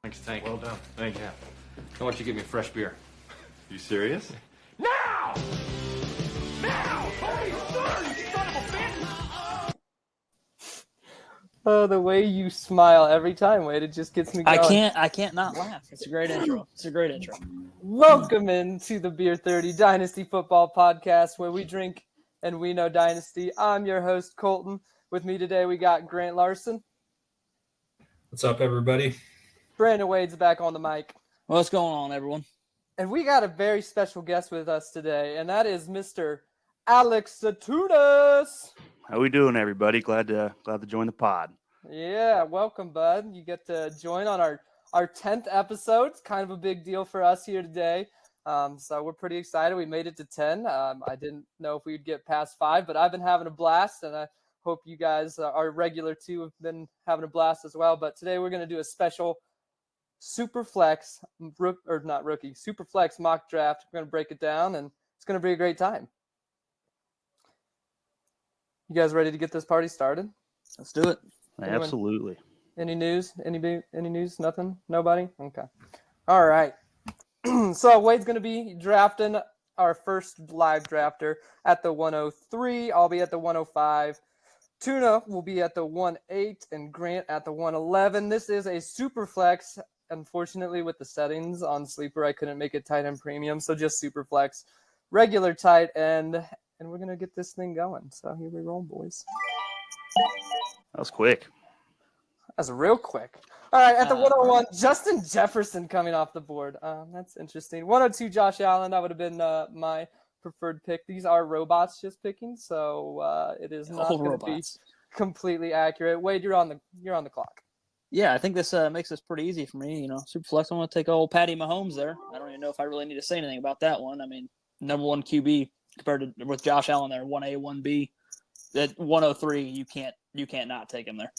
Thank you. Well done. Thank you. I want you to get me a fresh beer. You serious? Now! Now! Holy sir, you son of a bitch! Oh, the way you smile every time, Wade, it just gets me going. I can't not laugh. It's a great intro. Welcome into the Beer 30 Dynasty Football Podcast, where we drink and we know Dynasty. I'm your host, Colton. With me today, we got Grant Larson. What's up, everybody? Brandon Wade's back on the mic. What's going on, everyone? And we got a very special guest with us today, and that is Mr. Alex Satunas. How we doing, everybody? Glad to join the pod. Yeah, welcome, bud. You get to join on our 10th episode. It's kind of a big deal for us here today. So we're pretty excited. We made it to 10. I didn't know if we'd get past 5, but I've been having a blast, and I hope you guys, our regular too, have been having a blast as well. But today we're going to do a special Superflex, Superflex mock draft. We're going to break it down, and it's going to be a great time. You guys ready to get this party started? Let's do it. Anyone? Absolutely. Any news? Any news? Nothing? Nobody? Okay. All right. So Wade's going to be drafting our first live drafter at the 103. I'll be at the 105. Tuna will be at the 1-8 and Grant at the 111. This is a super flex. Unfortunately, with the settings on Sleeper, I couldn't make it tight end premium, so just super flex, regular tight end, and we're going to get this thing going. So here we roll, boys. That was quick. That's real quick. All right, at the 101, Justin Jefferson coming off the board. That's interesting. 102, Josh Allen. That would have been my preferred pick. These are robots just picking, so it is not going to be completely accurate. Wade, you're on the clock. Yeah, I think this makes this pretty easy for me. Super flex. I'm going to take old Patty Mahomes there. I don't even know if I really need to say anything about that one. I mean, number one QB compared to with Josh Allen there, 1A, 1B. At 103, you can't not take him there.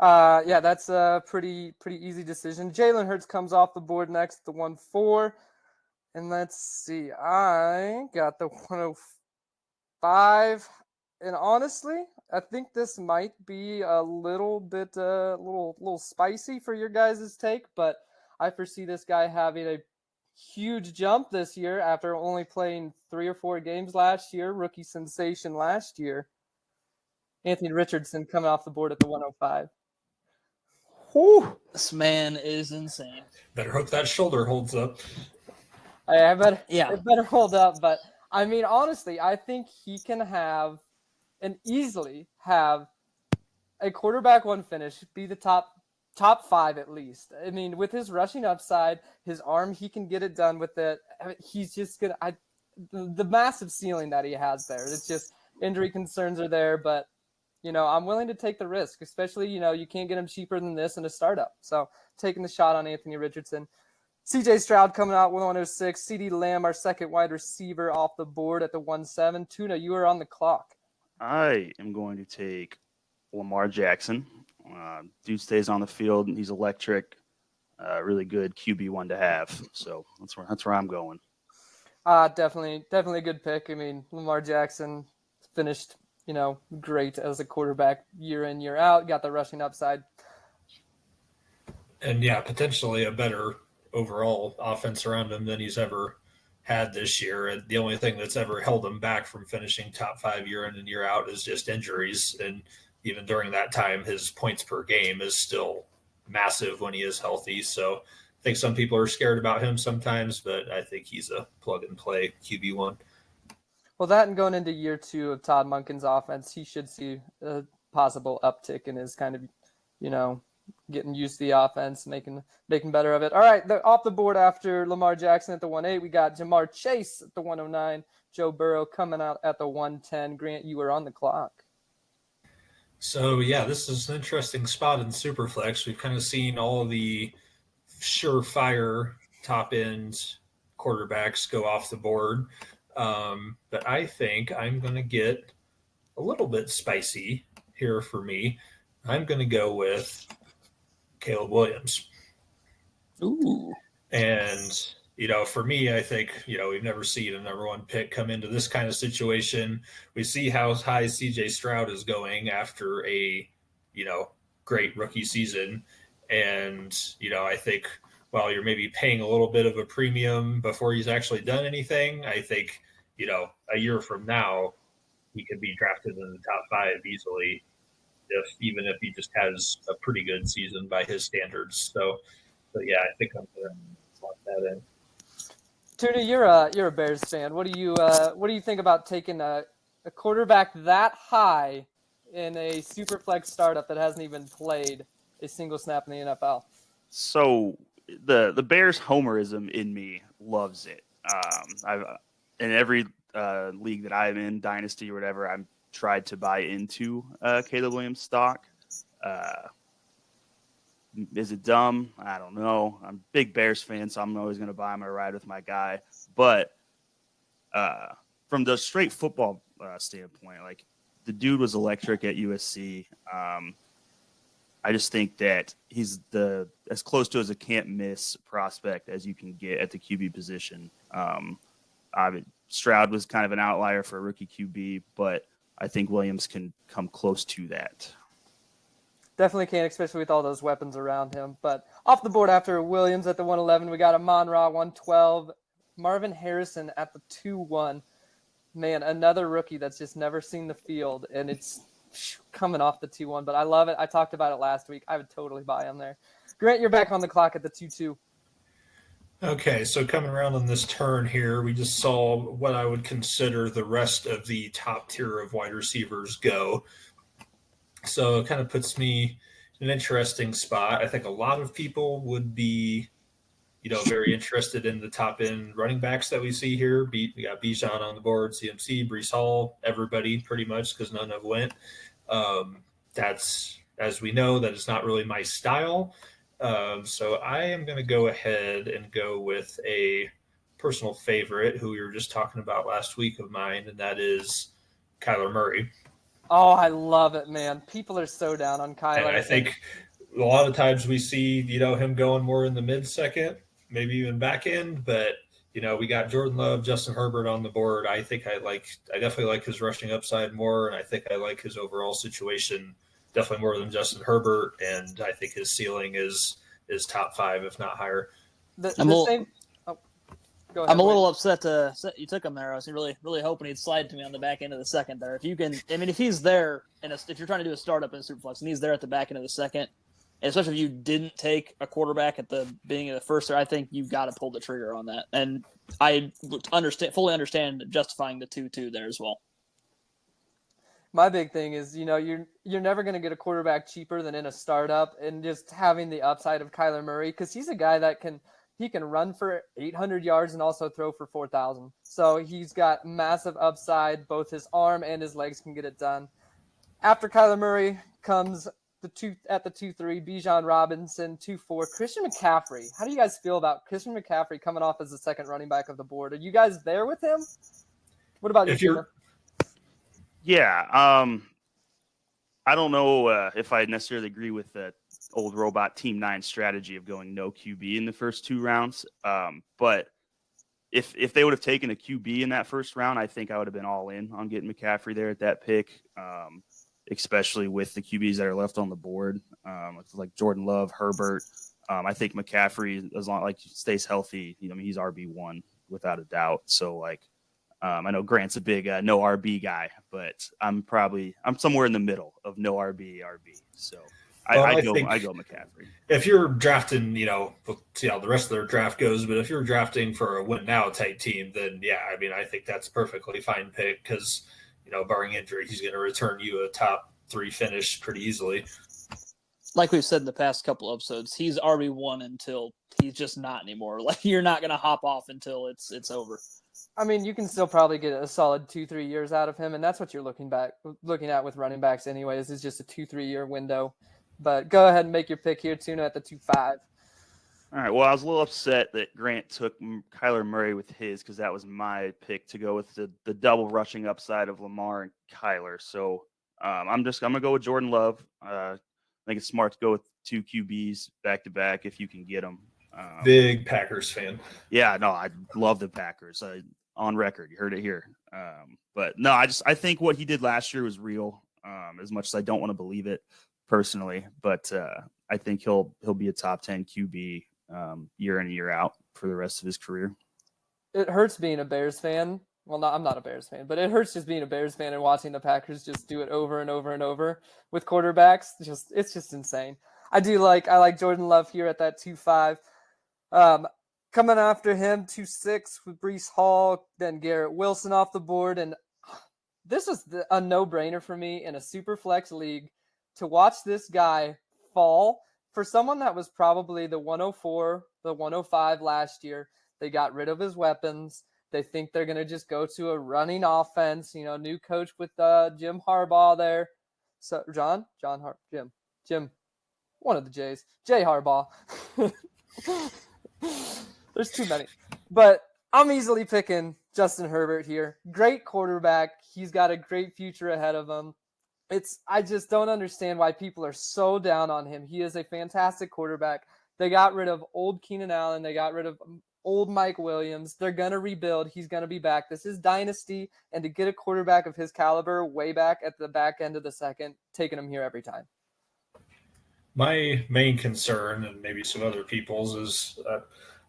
Yeah, that's a pretty easy decision. Jalen Hurts comes off the board next, the 1-4. And let's see, I got the 105. And honestly, I think this might be a little bit little spicy for your guys' take, but I foresee this guy having a huge jump this year after only playing 3 or 4 games last year. Rookie sensation last year. Anthony Richardson coming off the board at the 105. Whew. This man is insane. Better hope that shoulder holds up. I better hold up. But, I mean, honestly, I think he can have and easily have a quarterback one finish, be the top 5 at least. I mean, with his rushing upside, his arm, he can get it done with it. He's just going to – the massive ceiling that he has there. It's just injury concerns are there, but – I'm willing to take the risk, especially, you can't get him cheaper than this in a startup. So taking the shot on Anthony Richardson. CJ Stroud coming out with 106. CeeDee Lamb, our second wide receiver, off the board at the 1-7. Tuna, you are on the clock. I am going to take Lamar Jackson. Dude stays on the field. He's electric. Really good QB1 to have. So that's where I'm going. Definitely a good pick. I mean, Lamar Jackson finished great as a quarterback year in, year out, got the rushing upside. And yeah, potentially a better overall offense around him than he's ever had this year. And the only thing that's ever held him back from finishing top 5 year in and year out is just injuries. And even during that time, his points per game is still massive when he is healthy. So I think some people are scared about him sometimes, but I think he's a plug and play QB1. Well, that and going into year 2 of Todd Monken's offense, he should see a possible uptick in his kind of, getting used to the offense, making better of it. All right, off the board after Lamar Jackson at the 1-8, we got Jamar Chase at the 109, Joe Burrow coming out at the 110. Grant, you were on the clock. So, yeah, this is an interesting spot in Superflex. We've kind of seen all the surefire top-end quarterbacks go off the board. But I think I'm going to get a little bit spicy here for me. I'm going to go with Caleb Williams. Ooh. And, for me, I think, we've never seen a number 1 pick come into this kind of situation. We see how high CJ Stroud is going after a, great rookie season. And, I think while you're maybe paying a little bit of a premium before he's actually done anything, I think, a year from now, he could be drafted in the top 5 easily, even if he just has a pretty good season by his standards. So yeah, I think I'm going to lock that in. Tuna, you're a Bears fan. What do you think about taking a quarterback that high in a Superflex startup that hasn't even played a single snap in the NFL? So the Bears homerism in me loves it. I've in every league that I'm in, Dynasty or whatever, I'm tried to buy into Caleb Williams stock. Is it dumb? I don't know. I'm a big Bears fan, so I'm always going to buy him or ride with my guy. But from the straight football standpoint, like the dude was electric at USC. I just think that he's as close to as a can't miss prospect as you can get at the QB position. Stroud was kind of an outlier for a rookie QB, but I think Williams can come close to that. Definitely can, especially with all those weapons around him. But off the board after Williams at the 111, we got Amon-Ra 112, Marvin Harrison at the 2-1. Man, another rookie that's just never seen the field, and it's coming off the 2-1. But I love it. I talked about it last week. I would totally buy him there. Grant, you're back on the clock at the 2-2. Okay, so coming around on this turn here, we just saw what I would consider the rest of the top tier of wide receivers go. So it kind of puts me in an interesting spot. I think a lot of people would be, very interested in the top end running backs that we see here. We got Bijan on the board, CMC, Breece Hall, everybody pretty much, because none have went. That's, as we know, that is not really my style. So I am going to go ahead and go with a personal favorite who we were just talking about last week of mine, and that is Kyler Murray. Oh, I love it, man. People are so down on Kyler. And I think a lot of times we see, him going more in the mid-second, maybe even back end, but, we got Jordan Love, Justin Herbert on the board. I think I definitely like his rushing upside more, and I think I like his overall situation definitely more than Justin Herbert, and I think his ceiling is top 5, if not higher. Go ahead, I'm a little upset you took him there. I was really, really hoping he'd slide to me on the back end of the second there. If you can, if he's there, if you're trying to do a startup in a Superflex and he's there at the back end of the second, and especially if you didn't take a quarterback at the beginning of the first, I think you've got to pull the trigger on that. And I fully understand justifying the 2-2 there as well. My big thing is, you're never going to get a quarterback cheaper than in a startup, and just having the upside of Kyler Murray, because he's a guy that can run for 800 yards and also throw for 4,000. So he's got massive upside. Both his arm and his legs can get it done. After Kyler Murray comes the 2-3, Bijan Robinson, 2-4, Christian McCaffrey. How do you guys feel about Christian McCaffrey coming off as the second running back of the board? Are you guys there with him? What about you? Yeah. I don't know if I necessarily agree with the old robot Team 9 strategy of going no QB in the first 2 rounds. But if they would have taken a QB in that first round, I think I would have been all in on getting McCaffrey there at that pick, especially with the QBs that are left on the board, like Jordan Love, Herbert. I think McCaffrey, as long like stays healthy, he's RB1 without a doubt. So I know Grant's a big no RB guy, but I'm somewhere in the middle of no RB. So I go McCaffrey. If you're drafting, we'll see how the rest of their draft goes, but if you're drafting for a win now type team, then yeah, I think that's a perfectly fine pick because, barring injury, he's going to return you a top 3 finish pretty easily. Like we've said in the past couple episodes, he's RB1 until he's just not anymore. Like you're not going to hop off until it's over. You can still probably get a solid 2-3 years out of him, and that's what you're looking at with running backs anyways, is just a 2-3 year window. But go ahead and make your pick here, Tuna, at the 2-5. All right. Well, I was a little upset that Grant took Kyler Murray with his because that was my pick to go with the double rushing upside of Lamar and Kyler. So I'm going to go with Jordan Love. I think it's smart to go with 2 QBs back to back if you can get them. Big Packers fan. Yeah, no, I love the Packers. On record, you heard it here. But no, I think what he did last year was real. As much as I don't want to believe it personally, but I think he'll be a top 10 QB year in and year out for the rest of his career. It hurts being a Bears fan. Well, I'm not a Bears fan, but it hurts just being a Bears fan and watching the Packers just do it over and over and over with quarterbacks. It's just insane. I like Jordan Love here at that 2.5. Coming after him, 2.6 with Breece Hall, then Garrett Wilson off the board. And this is a no-brainer for me in a Superflex league to watch this guy fall. For someone that was probably the 104, the 105 last year, they got rid of his weapons. They think they're going to just go to a running offense, new coach with Jim Harbaugh there. So Jim, one of the J's, Jay Harbaugh. There's too many. But I'm easily picking Justin Herbert here. Great quarterback. He's got a great future ahead of him. I just don't understand why people are so down on him. He is a fantastic quarterback. They got rid of old Keenan Allen. They got rid of old Mike Williams. They're going to rebuild. He's going to be back. This is dynasty. And to get a quarterback of his caliber way back at the back end of the second, taking him here every time. My main concern, and maybe some other people's, is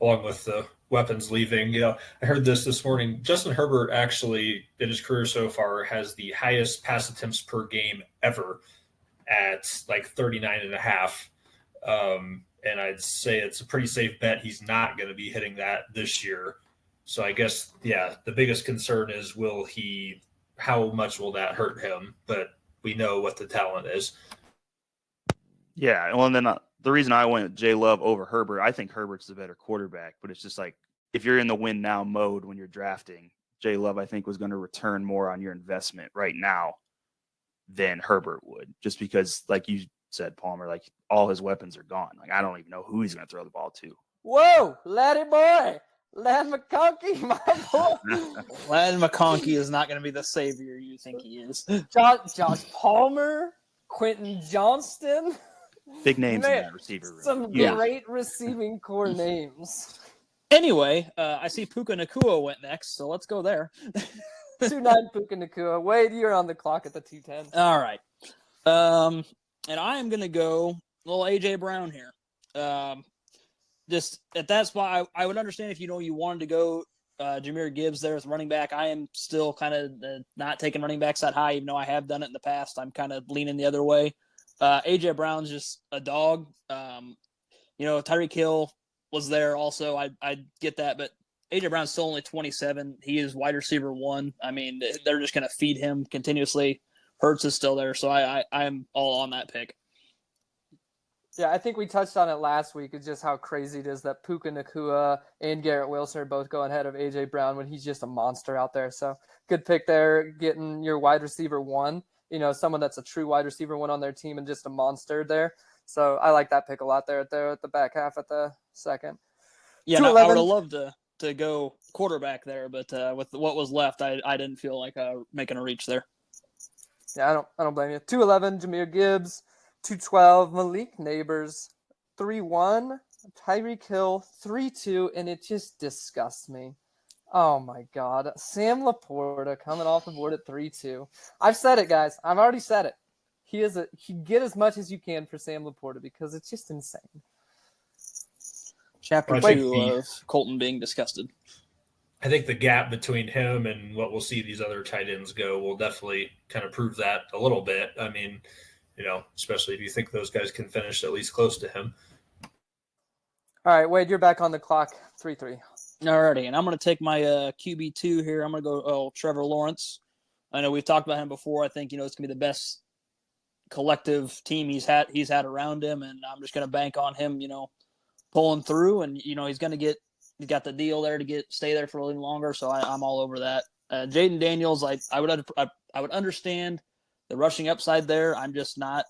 along with the weapons leaving, I heard this morning. Justin Herbert actually, in his career so far, has the highest pass attempts per game ever at like 39.5. And I'd say it's a pretty safe bet he's not going to be hitting that this year. So I guess, the biggest concern is how much will that hurt him? But we know what the talent is. Yeah, well, and then the reason I went with Jay Love over Herbert, I think Herbert's the better quarterback, but it's just like if you're in the win now mode when you're drafting, Jay Love, I think, was going to return more on your investment right now than Herbert would, just because, like you said, Palmer, like all his weapons are gone. Like I don't even know who he's going to throw the ball to. Whoa, laddie boy, Ladd McConkey, my boy. Ladd McConkey is not going to be the savior you think he is. Josh Palmer, Quentin Johnston. Big names in that receiver room. Some great receiving core names. Anyway, I see Puka Nacua went next, so let's go there. 2.9 Puka Nacua. Wade, you're on the clock at the 2.10. All right. And I am going to go little A.J. Brown here. Just at that spot, I would understand if you wanted to go Jahmyr Gibbs there as running back. I am still kind of not taking running backs that high, even though I have done it in the past. I'm kind of leaning the other way. A.J. Brown's just a dog. Tyreek Hill was there also. I get that, but A.J. Brown's still only 27. He is wide receiver 1. I mean, they're just going to feed him continuously. Hurts is still there, so I'm all on that pick. Yeah, I think we touched on it last week. It's just how crazy it is that Puka Nacua and Garrett Wilson are both going ahead of A.J. Brown when he's just a monster out there. So good pick there, getting your wide receiver 1. Someone that's a true wide receiver 1 on their team and just a monster there. So I like that pick a lot there at the back half at the second. Yeah, no, I would have loved to go quarterback there, but with what was left, I didn't feel like making a reach there. Yeah, I don't blame you. 2.11, Jahmyr Gibbs. 2.12, Malik Neighbors. 3.1, Tyreek Hill. 3.2, and it just disgusts me. Oh, my God. Sam Laporta coming off the board at 3.2. I've said it, guys. I've already said it. He get as much as you can for Sam Laporta because it's just insane. Chapter 2 of Colton being disgusted. I think the gap between him and what we'll see these other tight ends go will definitely kind of prove that a little bit. I mean, especially if you think those guys can finish at least close to him. All right, Wade, you're back on the clock. 3-3. Alrighty, and I'm going to take my QB2 here. I'm going to go Trevor Lawrence. I know we've talked about him before. I think, it's going to be the best collective team he's had around him, and I'm just going to bank on him, pulling through, and, he's got the deal there to stay there for a little longer, so I'm all over that. Jaden Daniels, I would understand the rushing upside there. I'm just not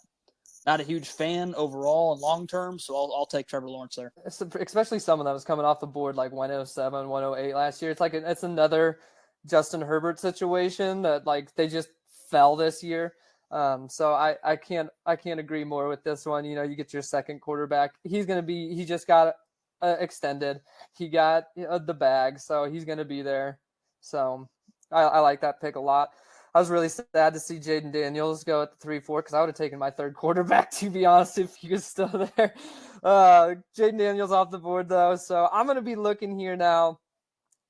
a huge fan overall and long term, so I'll take Trevor Lawrence there. Especially someone that was coming off the board like 107, 108 last year. It's another Justin Herbert situation that they just fell this year. So I can't agree more with this one. You get your second quarterback. He just got extended. He got the bag, so he's going to be there. So I like that pick a lot. I was really sad to see Jaden Daniels go at the 3-4 because I would have taken my third quarterback, to be honest, if he was still there. Jaden Daniels off the board, though. So I'm going to be looking here now.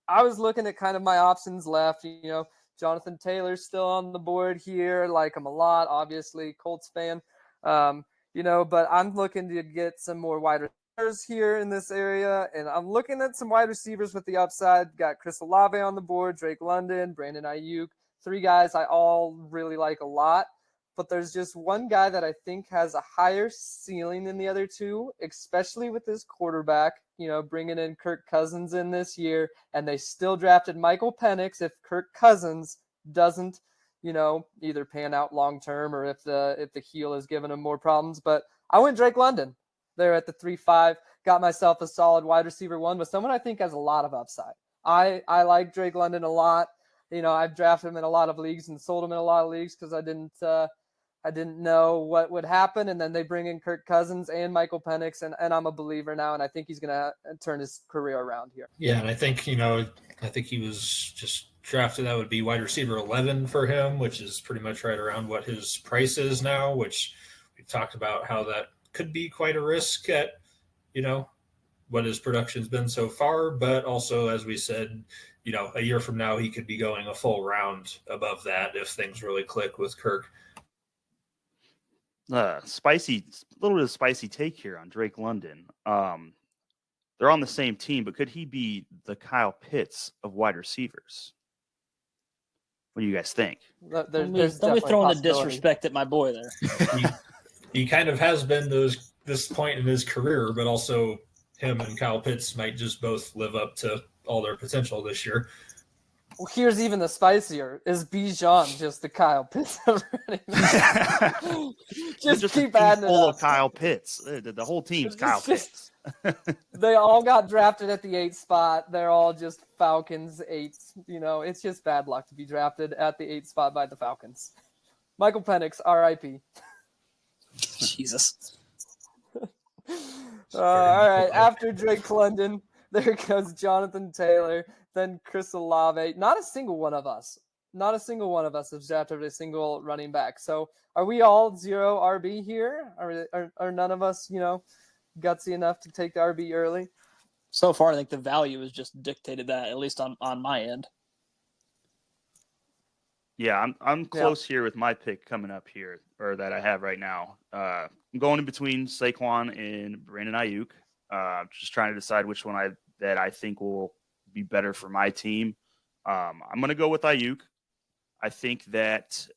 I was looking at kind of my options left. Jonathan Taylor's still on the board here. Like him a lot, obviously, Colts fan. But I'm looking to get some more wide receivers here in this area, and I'm looking at some wide receivers with the upside. Got Chris Olave on the board, Drake London, Brandon Ayuk. 3 guys I all really like a lot, but there's just one guy that I think has a higher ceiling than the other 2, especially with his quarterback, bringing in Kirk Cousins in this year, and they still drafted Michael Penix if Kirk Cousins doesn't, either pan out long-term or if the heel is giving him more problems. But I went Drake London there at the 3-5, got myself a solid wide receiver 1 with someone I think has a lot of upside. I like Drake London a lot. I've drafted him in a lot of leagues and sold him in a lot of leagues because I didn't know what would happen. And then they bring in Kirk Cousins and Michael Penix, and I'm a believer now, and I think he's going to turn his career around here. Yeah, and I think he was just drafted. That would be wide receiver 11 for him, which is pretty much right around what his price is now, which we've talked about how that could be quite a risk at, what his production's been so far. But also, as we said, a year from now, he could be going a full round above that if things really click with Kirk. Spicy, a little bit of spicy take here on Drake London. They're on the same team, but could he be the Kyle Pitts of wide receivers? What do you guys think? Don't be throwing the disrespect at my boy there. He kind of has been this point in his career, but also him and Kyle Pitts might just both live up to all their potential this year. Well, here's even the spicier. Is Bijan just the Kyle Pitts of running back? just keep adding it full up. Of Kyle Pitts. The whole team's Kyle Pitts. They all got drafted at the 8 spot. They're all just Falcons 8s. It's just bad luck to be drafted at the 8 spot by the Falcons. Michael Penix, R.I.P. Jesus. All right. After Drake London, there goes Jonathan Taylor, then Chris Olave. Not a single one of us has drafted a single running back. So are we all 0 RB here? Are none of us, gutsy enough to take the RB early? So far, I think the value has just dictated that, at least on my end. Yeah, I'm close here with my pick coming up here, or that I have right now. I'm going in between Saquon and Brandon Ayuk. Just trying to decide which one that I think will be better for my team. I'm going to go with Ayuk. I think that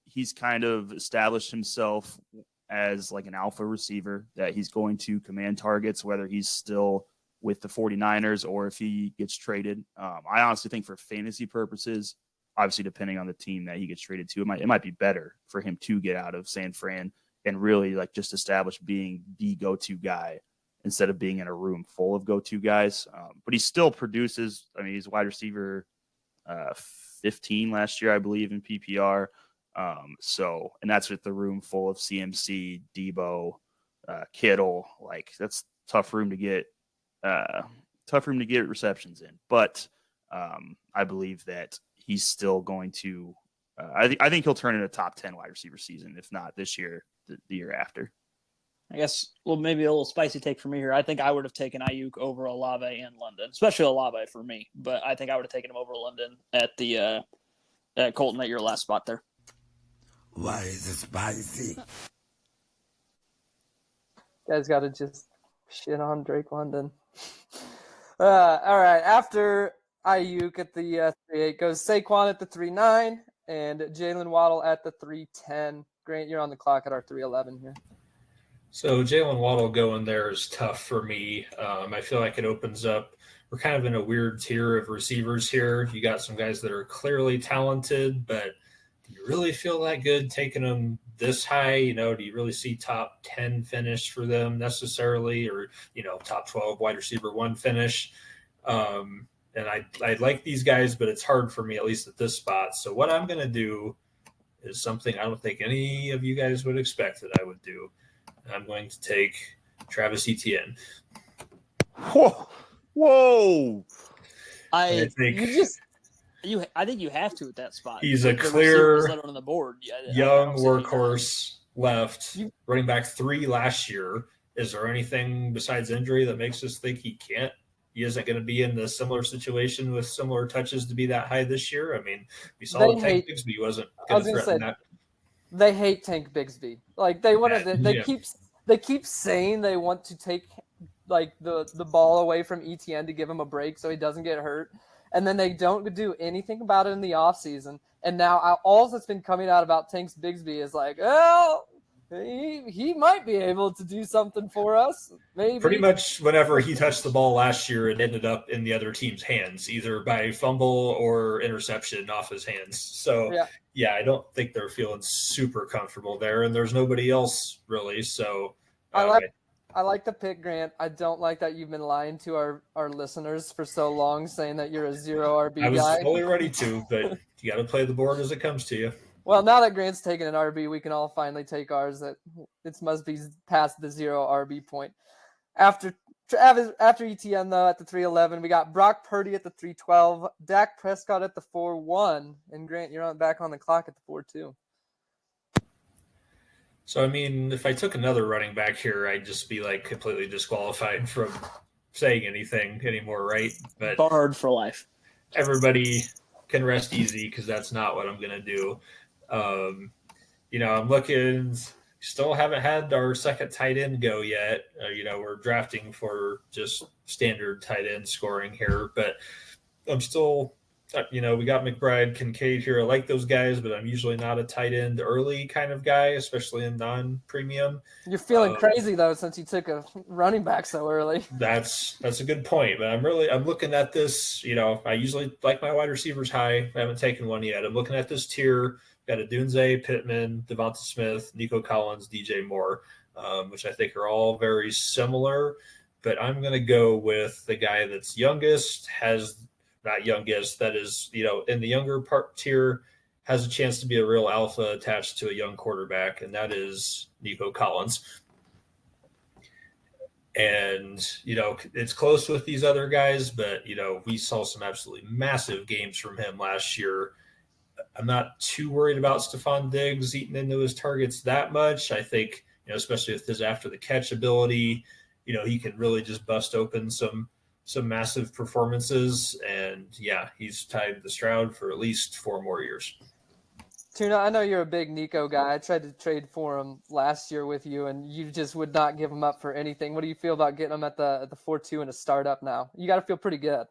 he's kind of established himself as like an alpha receiver, that he's going to command targets, whether he's still with the 49ers or if he gets traded. I honestly think for fantasy purposes, obviously depending on the team that he gets traded to, it might be better for him to get out of San Fran and really like just establish being the go-to guy instead of being in a room full of go-to guys. But he still produces. I mean, he's wide receiver 15 last year, I believe, in PPR. And that's with the room full of CMC, Debo, Kittle. Like, that's tough room to get receptions in. But I believe that he's still going to. I think he'll turn in a top 10 wide receiver season, if not this year, the year after. I guess, well, maybe a little spicy take for me here. I think I would have taken Ayuk over Olave and London, especially Olave for me. But I think I would have taken him over London at the at Colton at your last spot there. Why is it spicy? Guys got to just shit on Drake London. All right. After Ayuk at the 3-8 goes Saquon at the 3-9 and Jalen Waddle at the 3-10. Grant, you're on the clock at our 3-11 here. So Jalen Waddle going there is tough for me. I feel like it opens up. We're kind of in a weird tier of receivers here. You got some guys that are clearly talented, but do you really feel that good taking them this high? Do you really see top 10 finish for them necessarily, or, top 12 wide receiver 1 finish? And I like these guys, but it's hard for me, at least at this spot. So what I'm going to do is something I don't think any of you guys would expect that I would do. I'm going to take Travis Etienne. Whoa! You just I think you have to at that spot. He's a The clear receivers that are on the board. I young don't see any workhorse left, running back 3 last year. Is there anything besides injury that makes us think he isn't going to be in the similar situation with similar touches to be that high this year? I mean, we saw Tank Bigsby wasn't going to threaten that. They hate Tank Bigsby. Like they keep saying they want to take like the ball away from ETN to give him a break so he doesn't get hurt. And then they don't do anything about it in the offseason. And now all that's been coming out about Tank Bigsby is like, oh, he might be able to do something for us. Maybe. Pretty much whenever he touched the ball last year, it ended up in the other team's hands, either by fumble or interception off his hands. So, yeah, I don't think they're feeling super comfortable there, and there's nobody else really. So I like the pick, Grant. I don't like that you've been lying to our listeners for so long, saying that you're a 0 RB guy. I was fully ready to, but you got to play the board as it comes to you. Well, now that Grant's taken an RB, we can all finally take ours. That it must be past the 0 RB point. After ETN, though, at the 311, we got Brock Purdy at the 312, Dak Prescott at the 4-1, and Grant, you're back on the clock at the 4-2. So, I mean, if I took another running back here, I'd just be like completely disqualified from saying anything anymore, right? But barred for life. Everybody can rest easy because that's not what I'm going to do. I'm looking, still haven't had our second tight end go yet. We're drafting for just standard tight end scoring here, but I'm still, we got McBride, Kincaid here. I like those guys, but I'm usually not a tight end early kind of guy, especially in non-premium. You're feeling crazy though, since you took a running back so early. That's a good point, but I'm looking at this, I usually like my wide receivers high. I haven't taken one yet. I'm looking at this tier. Got a Dunze, Pittman, Devonta Smith, Nico Collins, DJ Moore, which I think are all very similar. But I'm going to go with the guy that's youngest, that is, in the younger part tier, has a chance to be a real alpha attached to a young quarterback, and that is Nico Collins. And, it's close with these other guys, but, we saw some absolutely massive games from him last year. I'm not too worried about Stephon Diggs eating into his targets that much. I think, especially with his after the catch ability, he can really just bust open some massive performances. And yeah, he's tied the Stroud for at least 4 more years. Tuna, I know you're a big Nico guy. I tried to trade for him last year with you, and you just would not give him up for anything. What do you feel about getting him at the 4-2 in a startup now? You got to feel pretty good.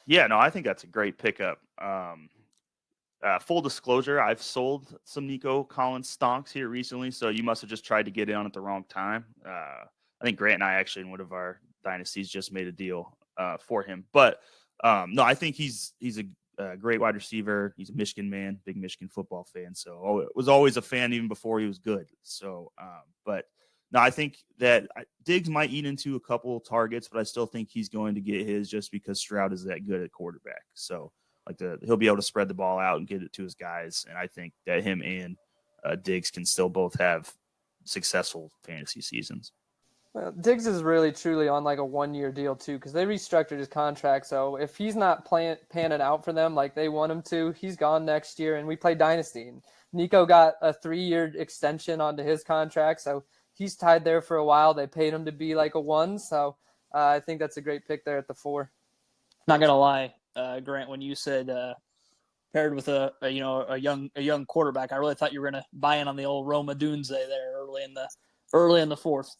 Yeah, no, I think that's a great pickup. Full disclosure, I've sold some Nico Collins stonks here recently, so you must have just tried to get in on at the wrong time. I think Grant and I actually in one of our dynasties just made a deal for him. But no, I think he's a great wide receiver. He's a Michigan man, big Michigan football fan. So was always a fan even before he was good. So, but no, I think that Diggs might eat into a couple targets, but I still think he's going to get his just because Stroud is that good at quarterback. So he'll be able to spread the ball out and get it to his guys. And I think that him and Diggs can still both have successful fantasy seasons. Well, Diggs is really truly on like a 1-year deal too, because they restructured his contract. So if he's not panning out for them like they want him to, he's gone next year. And we play Dynasty. And Nico got a 3-year extension onto his contract, so he's tied there for a while. They paid him to be like a 1, so I think that's a great pick there at the 4. Not gonna lie, Grant, when you said paired with a young quarterback, I really thought you were gonna buy in on the old Roma Dunze there early in the 4th.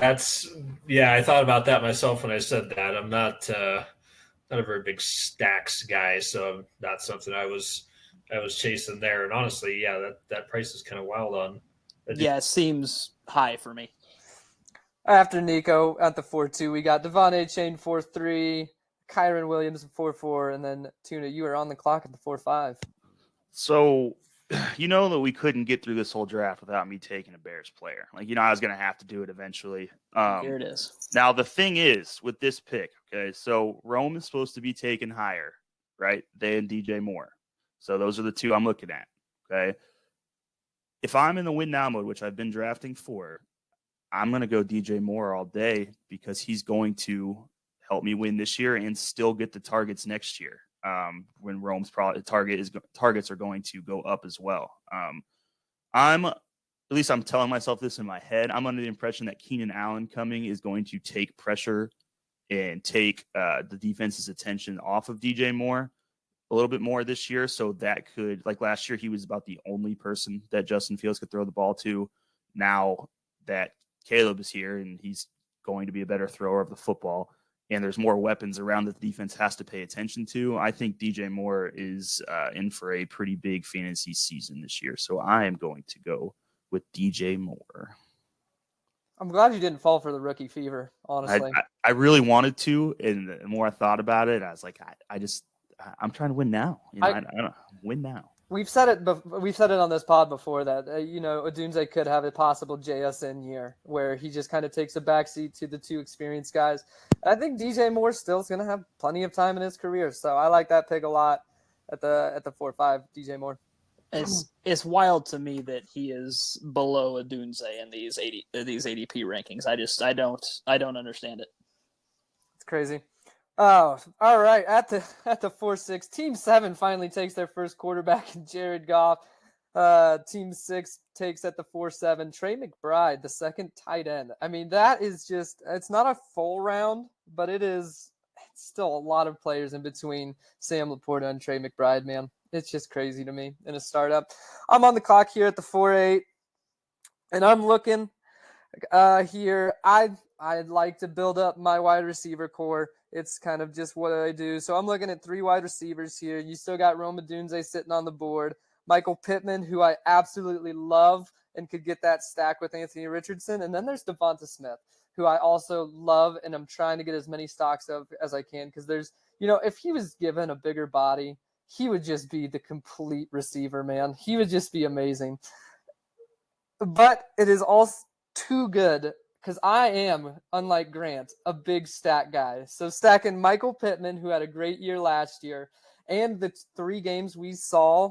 I thought about that myself when I said that. I'm not a very big stacks guy, so not something I was chasing there. And honestly, yeah, that price is kind of wild on. Yeah, it seems high for me. After Nico at the 4-2, we got Devon A-Chain 4-3, Kyron Williams 4-4, and then Tuna, you are on the clock at the 4-5. So, that we couldn't get through this whole draft without me taking a Bears player. I was going to have to do it eventually. Here it is. Now, the thing is with this pick, okay, so Rome is supposed to be taken higher, right? They and DJ Moore. So those are the 2 I'm looking at, okay? If I'm in the win now mode, which I've been drafting for, I'm going to go DJ Moore all day because he's going to help me win this year and still get the targets next year. when Rome's targets are going to go up as well. At least I'm telling myself this in my head. I'm under the impression that Keenan Allen coming is going to take pressure and take the defense's attention off of DJ Moore a little bit more this year. So that could, like last year, he was about the only person that Justin Fields could throw the ball to. Now that Caleb is here and he's going to be a better thrower of the football, and there's more weapons around that the defense has to pay attention to, I think DJ Moore is in for a pretty big fantasy season this year. So I am going to go with DJ Moore. I'm glad you didn't fall for the rookie fever, honestly. I really wanted to, and the more I thought about it, I was like, I'm trying to win now. I don't win now. We've said it on this pod before that Odunze could have a possible JSN year where he just kind of takes a backseat to the two experienced guys. I think DJ Moore still is going to have plenty of time in his career, so I like that pick a lot at the 4-5. DJ Moore. It's wild to me that he is below Odunze in these ADP rankings. I don't understand it. It's crazy. Oh, all right. At the 4-6, Team 7 finally takes their first quarterback in Jared Goff. Team 6 takes at the 4-7 Trey McBride, the second tight end. I mean, that is just, it's not a full round, but it's still a lot of players in between Sam Laporta and Trey McBride, man. It's just crazy to me in a startup. I'm on the clock here at the 4-8, and I'm looking here. I'd like to build up my wide receiver core. It's kind of just what I do. So I'm looking at 3 wide receivers here. You still got Rome Odunze sitting on the board. Michael Pittman, who I absolutely love and could get that stack with Anthony Richardson. And then there's Devonta Smith, who I also love, and I'm trying to get as many stocks of as I can because there's, if he was given a bigger body, he would just be the complete receiver, man. He would just be amazing. But it is all too good because I am, unlike Grant, a big stack guy. So stacking Michael Pittman, who had a great year last year, and the 3 games we saw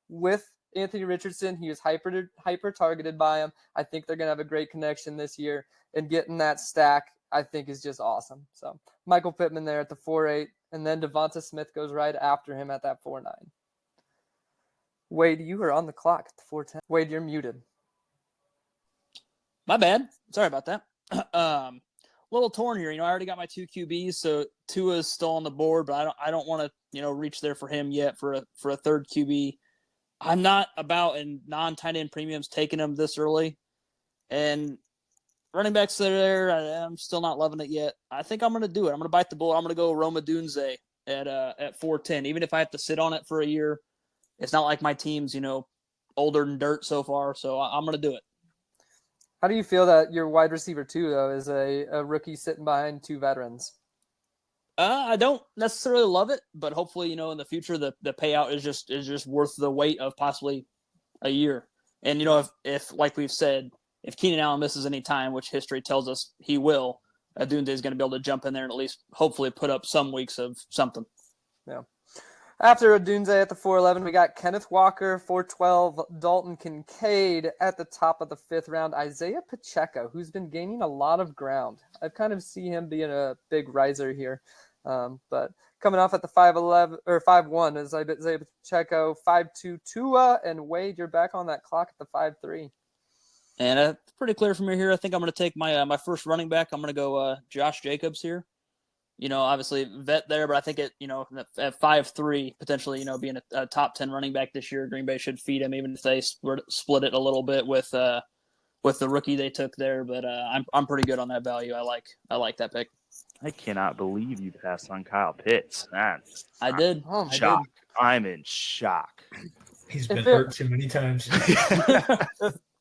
with Anthony Richardson, he was hyper targeted by him. I think they're going to have a great connection this year, and getting that stack, I think, is just awesome. So Michael Pittman there at the 4-8, and then Devonta Smith goes right after him at that 4-9. Wade, you are on the clock at the 4-10. Wade, you're muted. My bad. Sorry about that. Little torn here. I already got my 2 QBs, so Tua is still on the board, but I don't want to, reach there for him yet for a third QB. I'm not about in non-tight end premiums taking him this early, and running backs there, I'm still not loving it yet. I think I'm going to do it. I'm going to bite the bullet. I'm going to go Rome Odunze at 410, even if I have to sit on it for a year. It's not like my team's older than dirt so far, so I'm going to do it. How do you feel that your wide receiver 2, though, is a rookie sitting behind 2 veterans? I don't necessarily love it, but hopefully, in the future, the payout is just worth the wait of possibly a year. And, if like we've said, if Keenan Allen misses any time, which history tells us he will, Odunze is going to be able to jump in there and at least hopefully put up some weeks of something. Yeah. After Odunze at the 4-11, we got Kenneth Walker, 4-12, Dalton Kincaid at the top of the 5th round, Isaiah Pacheco, who's been gaining a lot of ground. I kind of see him being a big riser here. But coming off at the 5-11 or 5-1 is Isaiah Pacheco, 5-2 Tua, and Wade, you're back on that clock at the 5-3. And it's pretty clear from here. I think I'm going to take my first running back. I'm going to go Josh Jacobs here. Obviously vet there, but I think at 5-3, potentially, being a top 10 running back this year, Green Bay should feed him, even if they split it a little bit with the rookie they took there. But I'm pretty good on that value. I like that pick. I cannot believe you passed on Kyle Pitts. I did. Shock. I'm in shock. He's been hurt too many times.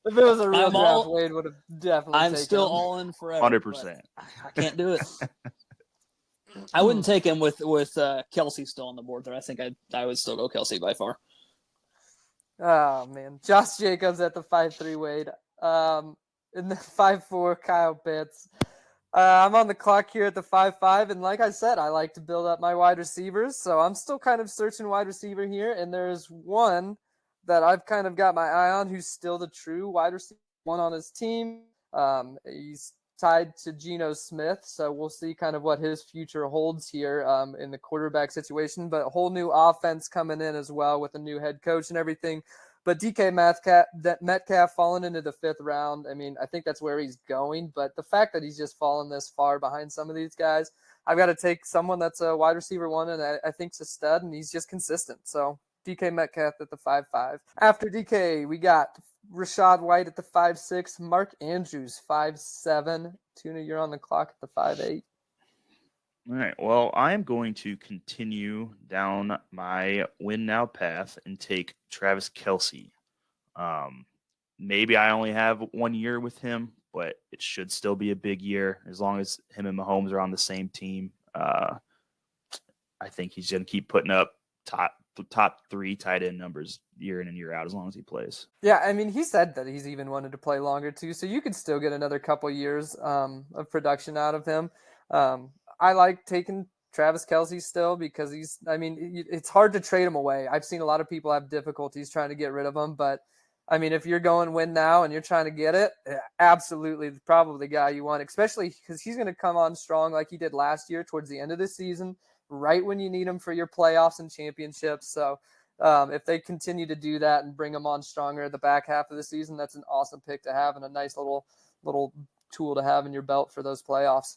If it was a real draft, Wade would have definitely I'm taken still him. all in forever. 100%. I can't do it. I wouldn't take him with Kelsey still on the board there. I think I would still go Kelsey by far. Oh, man. Josh Jacobs at the 5-3 Wade. In the 5-4 Kyle Pitts. I'm on the clock here at the 5-5, and like I said, I like to build up my wide receivers, so I'm still kind of searching wide receiver here, and there's one that I've kind of got my eye on who's still the true wide receiver, one on his team. He's tied to Geno Smith, so we'll see kind of what his future holds here in the quarterback situation. But a whole new offense coming in as well with a new head coach and everything. But DK Metcalf falling into the 5th round, I mean, I think that's where he's going. But the fact that he's just fallen this far behind some of these guys, I've got to take someone that's a wide receiver 1, and I think it's a stud, and he's just consistent. So DK Metcalf at the 5.5. After DK, we got Rachaad White at the 5.6, Mark Andrews 5.7. Tuna, you're on the clock at the 5.8. All right. Well, I am going to continue down my win now path and take Travis Kelce. Maybe I only have 1 year with him, but it should still be a big year as long as him and Mahomes are on the same team. I think he's going to keep putting up top 3 tight end numbers year in and year out as long as he plays. Yeah, I mean, he said that he's even wanted to play longer too, so you could still get another couple years of production out of him. I like taking Travis Kelce still because it's hard to trade him away. I've seen a lot of people have difficulties trying to get rid of him, but I mean, if you're going win now and you're trying to get it, absolutely probably the guy you want, especially because he's going to come on strong like he did last year towards the end of the season, right when you need him for your playoffs and championships. So if they continue to do that and bring him on stronger at the back half of the season, that's an awesome pick to have and a nice little tool to have in your belt for those playoffs.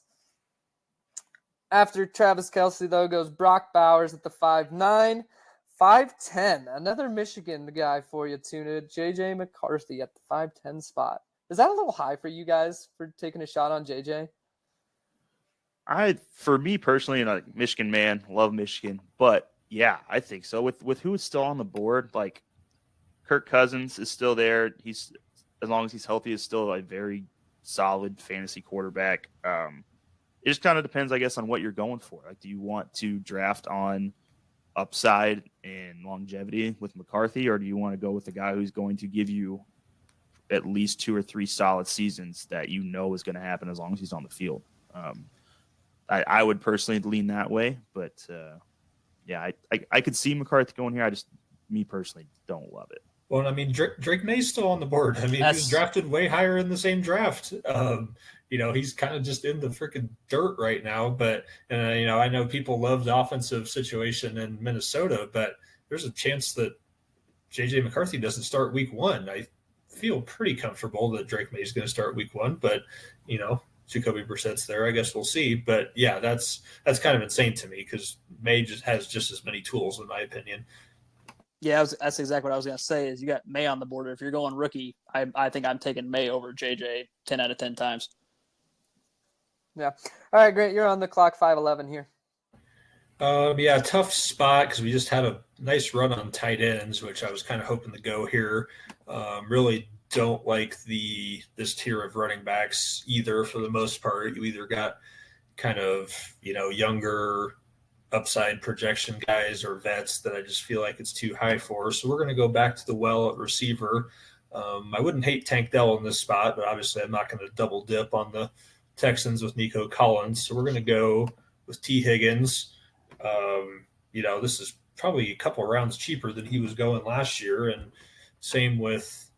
After Travis Kelce, though, goes Brock Bowers at the 5.9. 5.10, another Michigan guy for you, Tuna. J.J. McCarthy at the 5.10 spot. Is that a little high for you guys for taking a shot on J.J.? For me personally, Michigan man, love Michigan, but yeah, I think so. With who is still on the board, like Kirk Cousins is still there. He's, as long as he's healthy, is still a very solid fantasy quarterback. It just kind of depends, I guess, on what you're going for. Like, do you want to draft on upside and longevity with McCarthy, or do you want to go with a guy who's going to give you at least 2 or 3 solid seasons that you know is going to happen as long as he's on the field? I would personally lean that way, but yeah, I could see McCarthy going here. Me personally, don't love it. Well, I mean, Drake May's still on the board. I mean, he was drafted way higher in the same draft. He's kind of just in the freaking dirt right now. But, I know people love the offensive situation in Minnesota, but there's a chance that J.J. McCarthy doesn't start week 1. I feel pretty comfortable that Drake May is going to start week 1, but, Jacoby Brissett's there. I guess we'll see. But, yeah, that's kind of insane to me because May has just as many tools, in my opinion. Yeah, that's exactly what I was going to say is you got May on the board. If you're going rookie, I think I'm taking May over JJ 10 out of 10 times. Yeah. All right, great. You're on the clock, 5.11 here. Yeah, tough spot because we just had a nice run on tight ends, which I was kind of hoping to go here. Really don't like this tier of running backs either for the most part. You either got kind of, younger upside projection guys or vets that I just feel like it's too high for. So we're going to go back to the well at receiver. I wouldn't hate Tank Dell in this spot, but obviously I'm not going to double dip on the Texans with Nico Collins. So we're going to go with T. Higgins. This is probably a couple rounds cheaper than he was going last year. And same with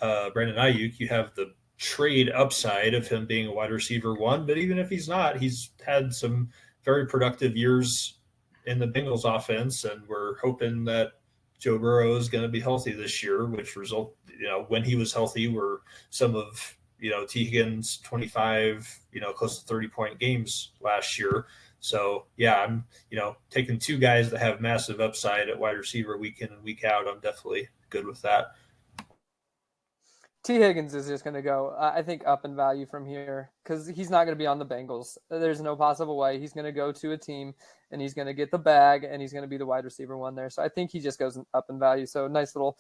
Brandon Ayuk. You have the trade upside of him being a wide receiver 1, but even if he's not, he's had some very productive years in the Bengals offense, and we're hoping that Joe Burrow is going to be healthy this year, which when he was healthy were some of, T. Higgins 25, close to 30-point games last year. So, yeah, I'm, taking 2 guys that have massive upside at wide receiver week in and week out. I'm definitely good with that. T. Higgins is just going to go, I think, up in value from here because he's not going to be on the Bengals. There's no possible way. He's going to go to a team, and he's going to get the bag, and he's going to be the wide receiver 1 there. So I think he just goes up in value. So nice little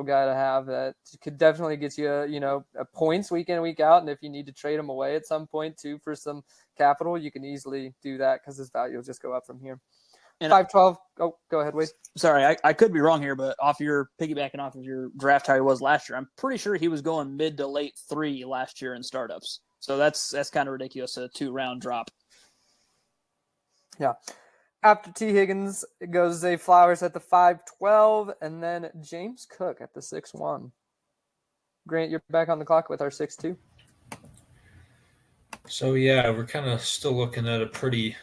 guy to have that could definitely get you, points week in and week out. And if you need to trade him away at some point, too, for some capital, you can easily do that because his value will just go up from here. And 5.12. Oh, go ahead, Wade. Sorry, I could be wrong here, but piggybacking off of your draft how he was last year, I'm pretty sure he was going mid to late 3 last year in startups. So that's kind of ridiculous, a 2-round drop. Yeah. After T. Higgins, it goes Zay Flowers at the 5.12, and then James Cook at the 6.1. Grant, you're back on the clock with our 6.2. So yeah, we're kind of still looking at a pretty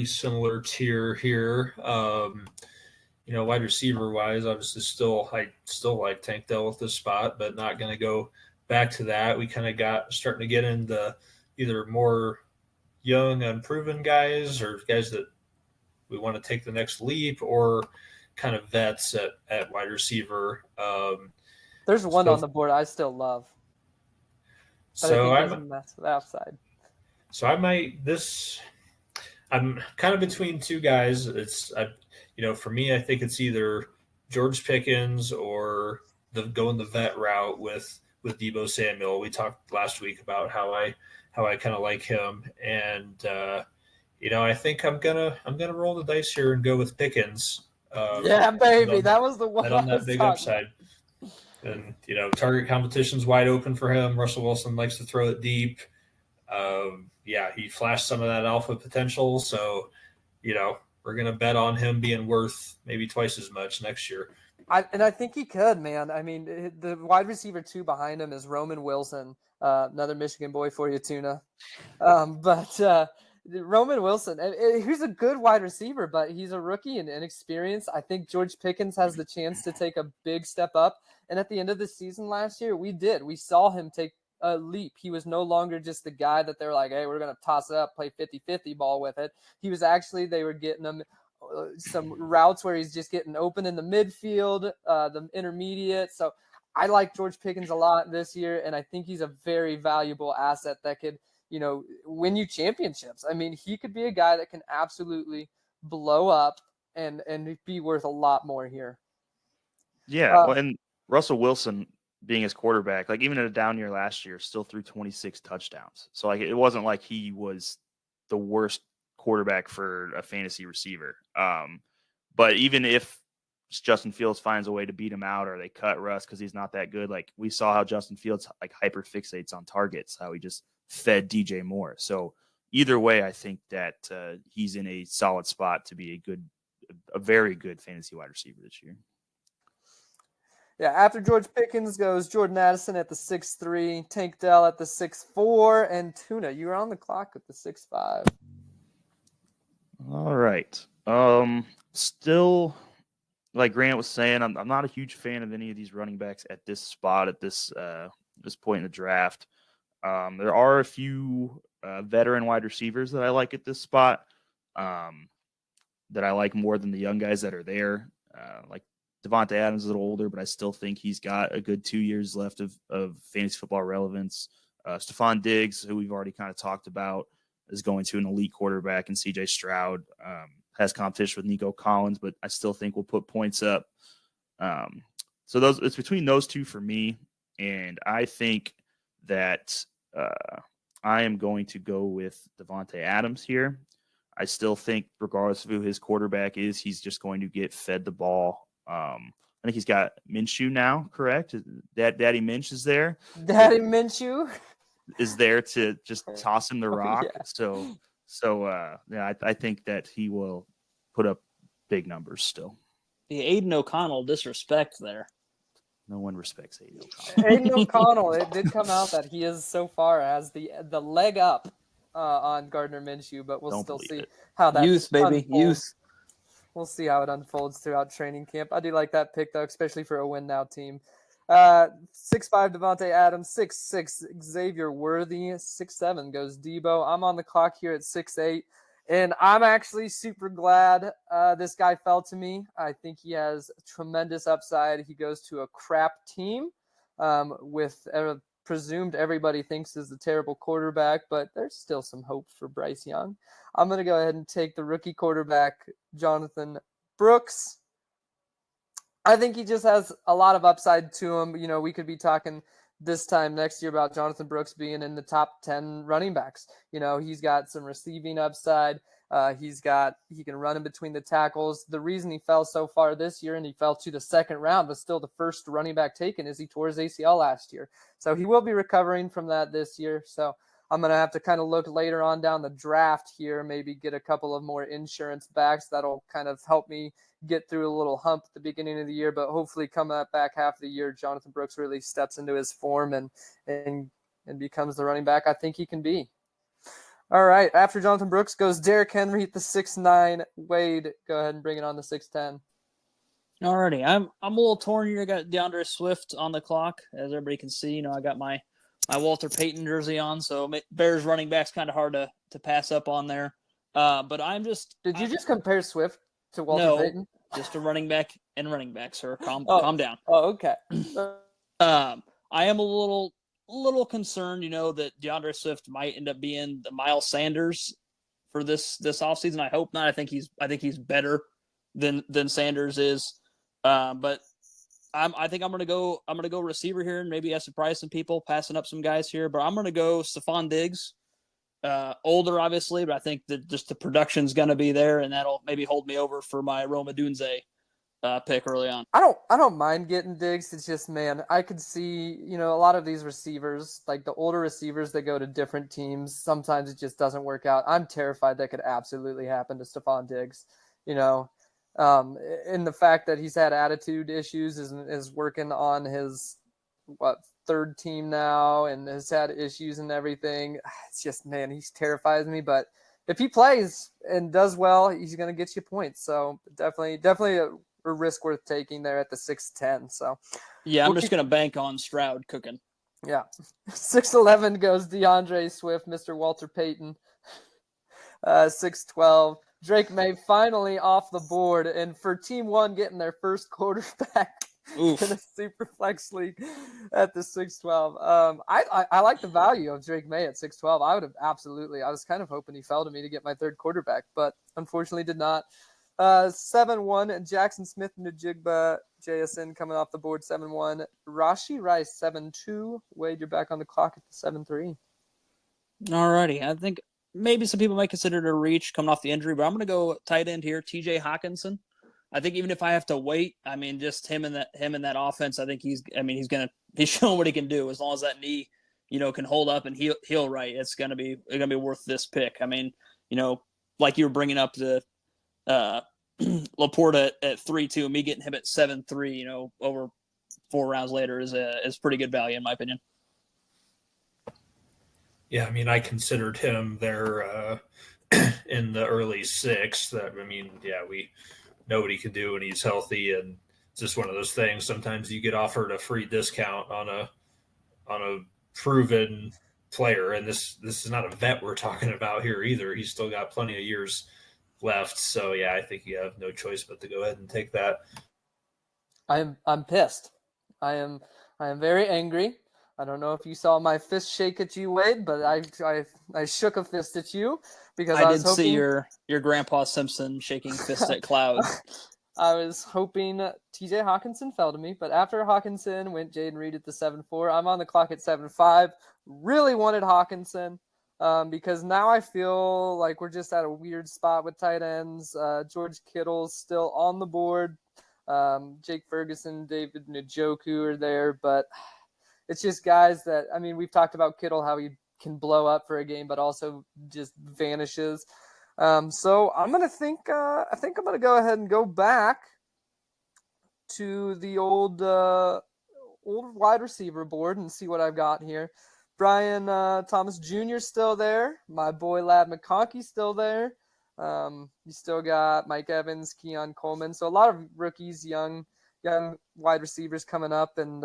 similar tier here. Wide receiver wise, obviously I still like Tank Dell at this spot, but not going to go back to that. We kind of got starting to get into either more young, unproven guys or guys that we want to take the next leap, or kind of vets at wide receiver. There's one on the board I still love, but I So think he's I'm massive outside. so I might this. I'm kind of between two guys. For me, I think it's either George Pickens or going the vet route with Debo Samuel. We talked last week about how I kind of like him, and I think I'm gonna roll the dice here and go with Pickens. Yeah, baby, on, that was the one bet I on that was big talking upside. And target competition's wide open for him. Russell Wilson likes to throw it deep. He flashed some of that alpha potential. So, we're going to bet on him being worth maybe twice as much next year. I think he could, man. I mean, the wide receiver 2 behind him is Roman Wilson, another Michigan boy for you, Tuna. But Roman Wilson, he's a good wide receiver, but he's a rookie and inexperienced. I think George Pickens has the chance to take a big step up. And at the end of the season last year, we saw him take a leap. He was no longer just the guy that they're like, hey, we're going to toss it up, play 50-50 ball with it. He was actually, they were getting him some routes where he's just getting open in the midfield, the intermediate. So I like George Pickens a lot this year, and I think he's a very valuable asset that could, win you championships. I mean, he could be a guy that can absolutely blow up and be worth a lot more here. Yeah, and Russell Wilson being his quarterback, like even in a down year last year, still threw 26 touchdowns. So like it wasn't like he was the worst quarterback for a fantasy receiver. But even if Justin Fields finds a way to beat him out or they cut Russ because he's not that good, like we saw how Justin Fields like hyper fixates on targets, how he just fed DJ Moore. So either way, I think that he's in a solid spot to be a very good fantasy wide receiver this year. Yeah, after George Pickens goes Jordan Addison at the 6'3", Tank Dell at the 6'4", and Tuna, you're on the clock at the 6'5". All right. Still, like Grant was saying, I'm not a huge fan of any of these running backs at this spot at this point in the draft. There are a few veteran wide receivers that I like at this spot, that I like more than the young guys that are there. Like Devontae Adams is a little older, but I still think he's got a good 2 years left of fantasy football relevance. Stephon Diggs, who we've already kind of talked about, is going to an elite quarterback, and CJ Stroud has competition with Nico Collins, but I still think will put points up. So it's between those two for me, and I think that I am going to go with Devontae Adams here. I still think, regardless of who his quarterback is, he's just going to get fed the ball. I think he's got Minshew now, correct? Daddy Minch is there. Daddy Minshew is there to just toss him the rock. Yeah. I think that he will put up big numbers still. The Aiden O'Connell disrespect there. No one respects Aiden O'Connell. Aiden O'Connell, it did come out that he is so far has the leg up on Gardner Minshew, but we'll still see how that youth, baby, youth. We'll see how it unfolds throughout training camp. I do like that pick, though, especially for a win now team. 6'5" Devontae Adams, 6'6" Xavier Worthy, 6'7" goes Debo. I'm on the clock here at 6'8", and I'm actually super glad this guy fell to me. I think he has tremendous upside. He goes to a crap team with presumed everybody thinks is a terrible quarterback, but there's still some hope for Bryce Young. I'm going to go ahead and take the rookie quarterback, Jonathan Brooks. I think he just has a lot of upside to him. We could be talking this time next year about Jonathan Brooks being in the top 10 running backs. He's got some receiving upside. He can run in between the tackles. The reason he fell so far this year and he fell to the second round was still the first running back taken is he tore his ACL last year. So he will be recovering from that this year. So I'm going to have to kind of look later on down the draft here, maybe get a couple of more insurance backs that'll kind of help me get through a little hump at the beginning of the year. But hopefully come that back half of the year, Jonathan Brooks really steps into his form and becomes the running back I think he can be. All right. After Jonathan Brooks goes Derrick Henry at the 6'9". Wade, go ahead and bring it on the 6'10". Alrighty, I'm a little torn here. I got DeAndre Swift on the clock, as everybody can see. I got my Walter Payton jersey on, so Bears running back's kind of hard to pass up on there. But Did you just compare Swift to Walter no, Payton? just a running back and running back, sir. Calm down. Oh, okay. I am a little concerned, that DeAndre Swift might end up being the Miles Sanders for this offseason. I hope not. I think he's better than Sanders is. But I think I'm gonna go receiver here, and maybe I surprise some people passing up some guys here. But I'm gonna go Stephon Diggs. Older, obviously, but I think that just the production's gonna be there, and that'll maybe hold me over for my Roma Dunze pick early on. I don't mind getting Diggs. It's just, man, I could see, a lot of these receivers, like the older receivers that go to different teams, sometimes it just doesn't work out. I'm terrified that could absolutely happen to Stephon Diggs, in the fact that he's had attitude issues, is working on his third team now and has had issues and everything. It's just, man, he terrifies me. But if he plays and does well, he's going to get you points. So definitely a risk worth taking there at the 6'10". So yeah, I'm just going to bank on Stroud cooking. Yeah. 6'11" goes DeAndre Swift, Mr. Walter Payton. 6'12". Drake May finally off the board, and for Team 1 getting their first quarterback in a Superflex league at the 6'12". I like the value of Drake May at 6'12". I was kind of hoping he fell to me to get my third quarterback, but unfortunately did not. 7-1, Jackson Smith and Njigba JSN coming off the board 7-1. Rashi Rice 7-2. Wade, you're back on the clock at the 7-3. Alrighty, I think maybe some people might consider it a reach coming off the injury, but I'm going to go tight end here, TJ Hawkinson. I think even if I have to wait, just him in that offense, I think he's showing what he can do as long as that knee, can hold up and heal right. It's going to be worth this pick. Like you were bringing up the Laporta at 3-2, me getting him at 7-3, over 4 rounds later is pretty good value in my opinion. Yeah, I considered him there in the early 6th. Nobody can do when he's healthy, and it's just one of those things. Sometimes you get offered a free discount on a proven player, and this is not a vet we're talking about here either. He's still got plenty of years left, so yeah, I think you have no choice but to go ahead and take that. I'm pissed. I am very angry. I don't know if you saw my fist shake at you, Wade, but I shook a fist at you because I was hoping... see your Grandpa Simpson shaking fist at clouds. I was hoping TJ Hawkinson fell to me, but after Hawkinson went Jaden Reed at the 7-4. I'm on the clock at 7-5. Really wanted Hawkinson. Because now I feel like we're just at a weird spot with tight ends. George Kittle's still on the board. Jake Ferguson, David Njoku are there, but it's just guys that, we've talked about Kittle, how he can blow up for a game, but also just vanishes. So I'm going to I think I'm going to go ahead and go back to the old wide receiver board and see what I've got here. Brian Thomas Jr. still there. My boy Ladd McConkey's still there. You still got Mike Evans, Keon Coleman. So a lot of rookies, young wide receivers coming up, and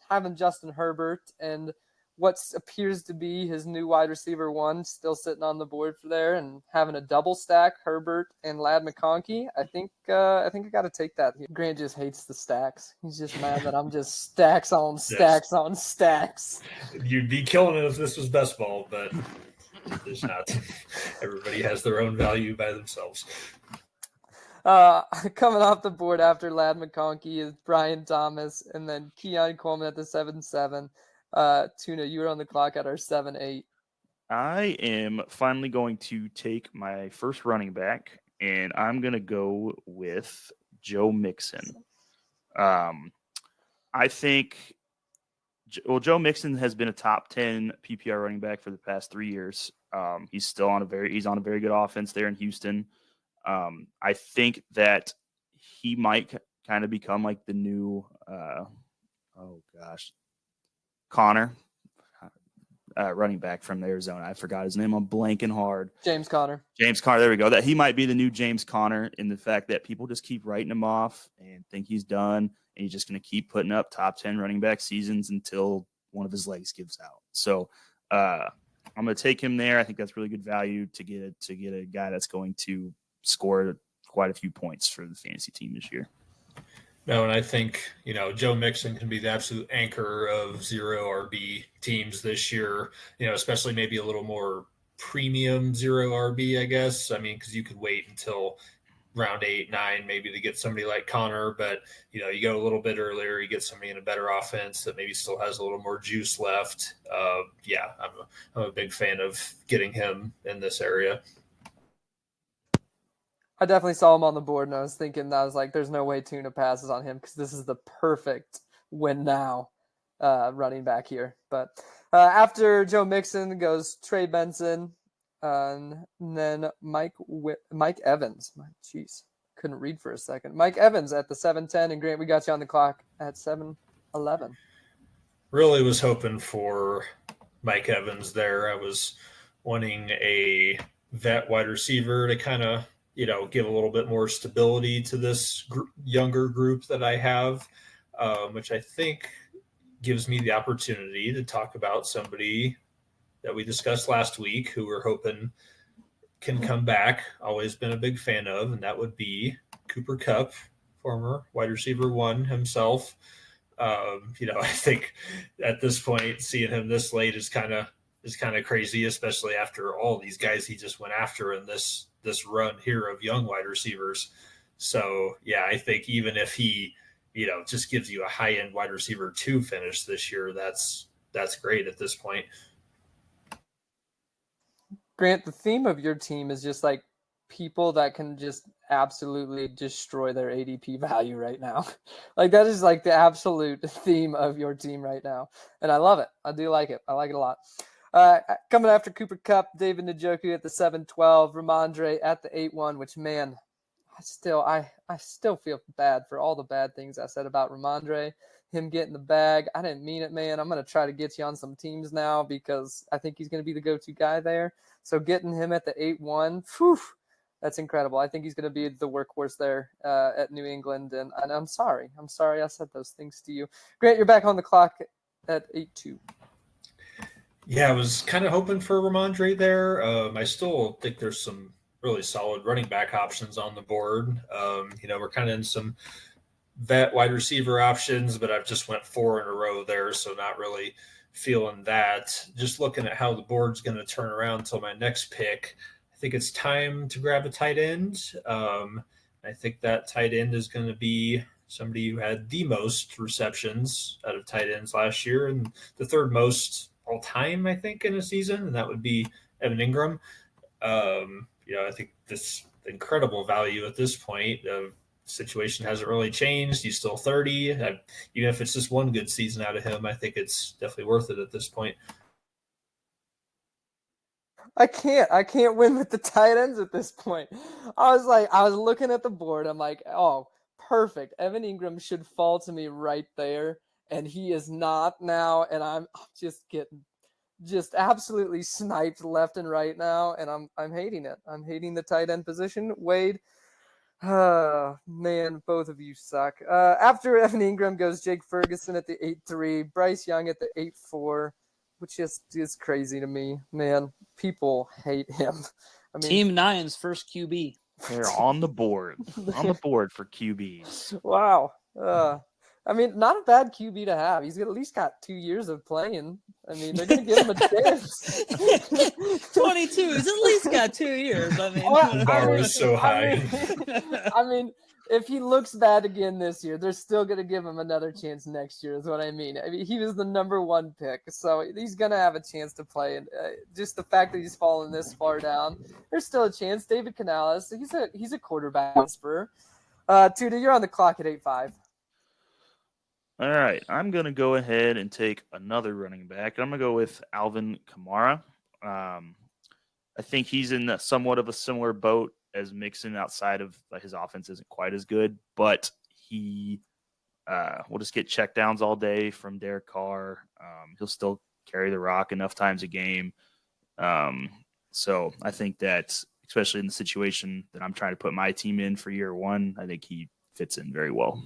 having Justin Herbert and what appears to be his new wide receiver 1 still sitting on the board for there, and having a double stack, Herbert and Ladd McConkey. I think I got to take that. Grant just hates the stacks. He's just mad that I'm just stacks on stacks on stacks. You'd be killing it if this was best ball, but there's not. Everybody has their own value by themselves. Coming off the board after Ladd McConkey is Brian Thomas, and then Keon Coleman at the 7-7. Tuna, you were on the clock at our 7-8. I am finally going to take my first running back, and I'm going to go with Joe Mixon. I think, Joe Mixon has been a top 10 PPR running back for the past 3 years. He's still on a very good offense there in Houston. I think that he might kind of become like the new, Connor. running back from Arizona. I forgot his name. I'm blanking hard. James Conner. James Conner. There we go. That he might be the new James Conner in the fact that people just keep writing him off and think he's done, and he's just going to keep putting up top 10 running back seasons until one of his legs gives out. So I'm going to take him there. I think that's really good value to get a guy that's going to score quite a few points for the fantasy team this year. No, and I think, Joe Mixon can be the absolute anchor of zero RB teams this year, especially maybe a little more premium zero RB, I guess. I mean, because you could wait until round 8, 9, maybe to get somebody like Connor, but, you go a little bit earlier, you get somebody in a better offense that maybe still has a little more juice left. I'm a big fan of getting him in this area. I definitely saw him on the board, and I was like, there's no way Tuna passes on him because this is the perfect win now running back here. But after Joe Mixon goes Trey Benson, and then Mike Evans. Jeez, couldn't read for a second. Mike Evans at the 7:10, and Grant, we got you on the clock at 7:11. Really was hoping for Mike Evans there. I was wanting a vet wide receiver to kind of give a little bit more stability to this younger group that I have, which I think gives me the opportunity to talk about somebody that we discussed last week who we're hoping can come back. Always been a big fan of, and that would be Cooper Kupp, former wide receiver 1 himself. I think at this point, seeing him this late is kind of crazy, especially after all these guys he just went after in this run here of young wide receivers. So yeah, I think even if he, just gives you a high end wide receiver 2 finish this year, that's great at this point. Grant, the theme of your team is just like people that can just absolutely destroy their ADP value right now. Like that is like the absolute theme of your team right now. And I love it. I do like it. I like it a lot. Coming after Cooper Kupp, David Njoku at the 7:12, Ramondre at the 8:1, which, man, I still feel bad for all the bad things I said about Ramondre, him getting the bag. I didn't mean it, man. I'm going to try to get you on some teams now because I think he's going to be the go-to guy there. So getting him at the 8:1, that's incredible. I think he's going to be the workhorse there at New England, and I'm sorry. I said those things to you. Grant, you're back on the clock at 8:2. Yeah, I was kind of hoping for Ramondre there. I still think there's some really solid running back options on the board. We're kind of in some vet wide receiver options, but I've just went 4 in a row there, so not really feeling that. Just looking at how the board's going to turn around until my next pick, I think it's time to grab a tight end. I think that tight end is going to be somebody who had the most receptions out of tight ends last year and the third most all time, I think, in a season, and that would be Evan Ingram. I think this incredible value at this point. The situation hasn't really changed. He's still 30. Even if it's just one good season out of him, I think it's definitely worth it at this point. I can't win with the tight ends at this point. I was looking at the board. I'm like, oh, perfect. Evan Ingram should fall to me right there. And he is not now. And I'm just getting absolutely sniped left and right now. And I'm hating it. I'm hating the tight end position. Wade, man, both of you suck. After Evan Ingram goes Jake Ferguson at the 8-3, Bryce Young at the 8-4, which just is crazy to me. Man, people hate him. I mean, Team 9's first QB. They're on the board. On the board for QBs. Wow. I mean, not a bad QB to have. He's at least got 2 years of playing. I mean, they're going to give him a chance. 22. He's at least got 2 years. I mean, the bar is so high. I mean, if he looks bad again this year, they're still going to give him another chance next year is what I mean. I mean, he was the number 1 pick, so he's going to have a chance to play. And just the fact that he's fallen this far down, there's still a chance. David Canales, he's a quarterback whisperer. Tuda, you're on the clock at 8-5. All right, I'm going to go ahead and take another running back. I'm going to go with Alvin Kamara. I think he's in somewhat of a similar boat as Mixon outside of his offense isn't quite as good, but he will just get checkdowns all day from Derek Carr. He'll still carry the rock enough times a game. So I think that, especially in the situation that I'm trying to put my team in for year one, I think he fits in very well.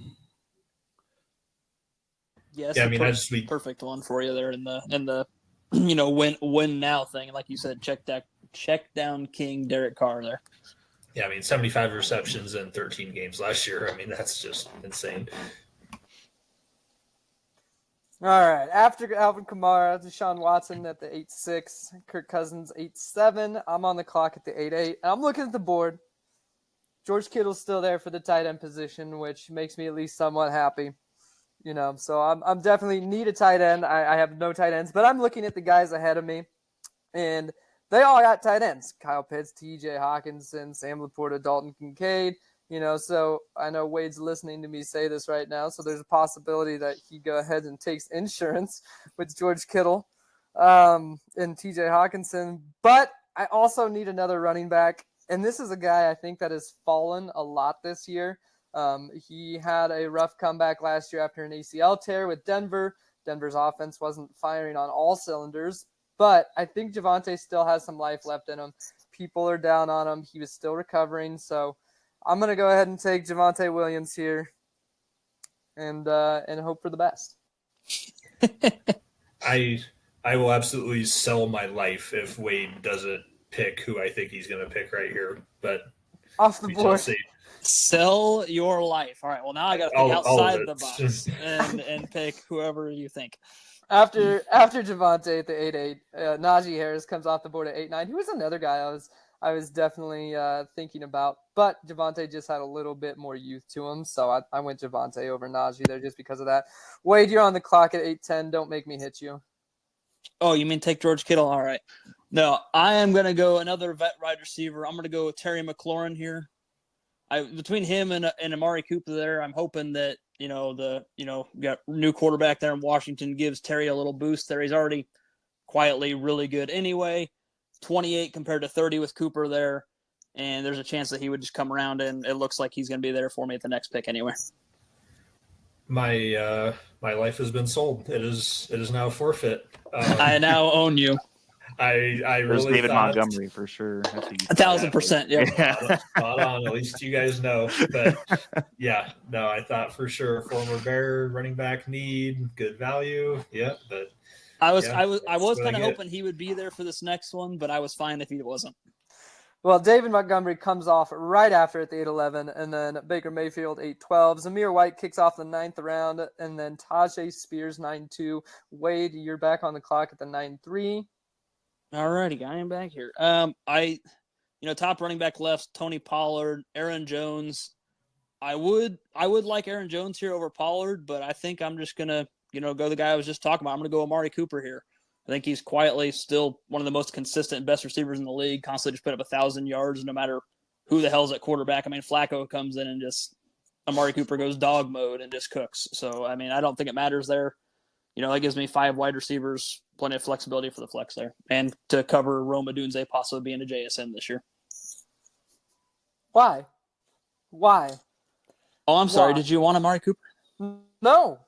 Yes, Yeah, I mean, perfect one for you there in the win now thing. And like you said, check down King Derek Carr there. Yeah, I mean, 75 receptions in 13 games last year. I mean, that's just insane. All right. After Alvin Kamara, Deshaun Watson at the 8-6, Kirk Cousins 8-7. I'm on the clock at the 8-8. I'm looking at the board. George Kittle's still there for the tight end position, which makes me at least somewhat happy. So I'm definitely need a tight end. I have no tight ends, but I'm looking at the guys ahead of me, and they all got tight ends. Kyle Pitts, TJ Hawkinson, Sam Laporta, Dalton Kincaid. So I know Wade's listening to me say this right now, so there's a possibility that he go ahead and takes insurance with George Kittle and TJ Hawkinson. But I also need another running back, and this is a guy I think that has fallen a lot this year. He had a rough comeback last year after an ACL tear with Denver. Denver's offense wasn't firing on all cylinders, but I think Javonte still has some life left in him. People are down on him. He was still recovering, so I'm going to go ahead and take Javonte Williams here and hope for the best. I will absolutely sell my life if Wade doesn't pick who I think he's going to pick right here, but off the board. Sell your life. All right. Well, now I got to think outside the box and pick whoever you think. After Javonte at the 8-8, Najee Harris comes off the board at 8-9. He was another guy I was definitely thinking about, but Javonte just had a little bit more youth to him, so I went Javonte over Najee there just because of that. Wade, you're on the clock at 8-10. Don't make me hit you. Oh, you mean take George Kittle? All right. No, I am going to go another vet wide receiver. I'm going to go with Terry McLaurin here. Between him and Amari Cooper there, I'm hoping that got new quarterback there in Washington gives Terry a little boost there. He's already quietly really good anyway. 28 compared to 30 with Cooper there, and there's a chance that he would just come around, and it looks like he's going to be there for me at the next pick anyway. My life has been sold. It is now forfeit. I now own you. I really David Montgomery for sure. 1,000%. Yeah. Spot on. At least you guys know. But yeah, no, I thought for sure former Bear running back need good value. Yeah, but I was kind of hoping he would be there for this next one, but I was fine if he wasn't. Well, David Montgomery comes off right after at the 8-11, and then Baker Mayfield 8-12. Zamir White kicks off the 9th round, and then Tajay Spears 9-2. Wade, you're back on the clock at the 9-3. All righty, I am back here. Top running back left, Tony Pollard, Aaron Jones. I would like Aaron Jones here over Pollard, but I think I'm just gonna, go the guy I was just talking about. I'm gonna go Amari Cooper here. I think he's quietly still one of the most consistent and best receivers in the league. Constantly just put up 1,000 yards no matter who the hell's at quarterback. I mean, Flacco comes in and just Amari Cooper goes dog mode and just cooks. So I mean, I don't think it matters there. That gives me 5 wide receivers, plenty of flexibility for the flex there, and to cover Rome Odunze possibly being a JSN this year. Why? Oh, I'm sorry. Did you want Amari Cooper? No.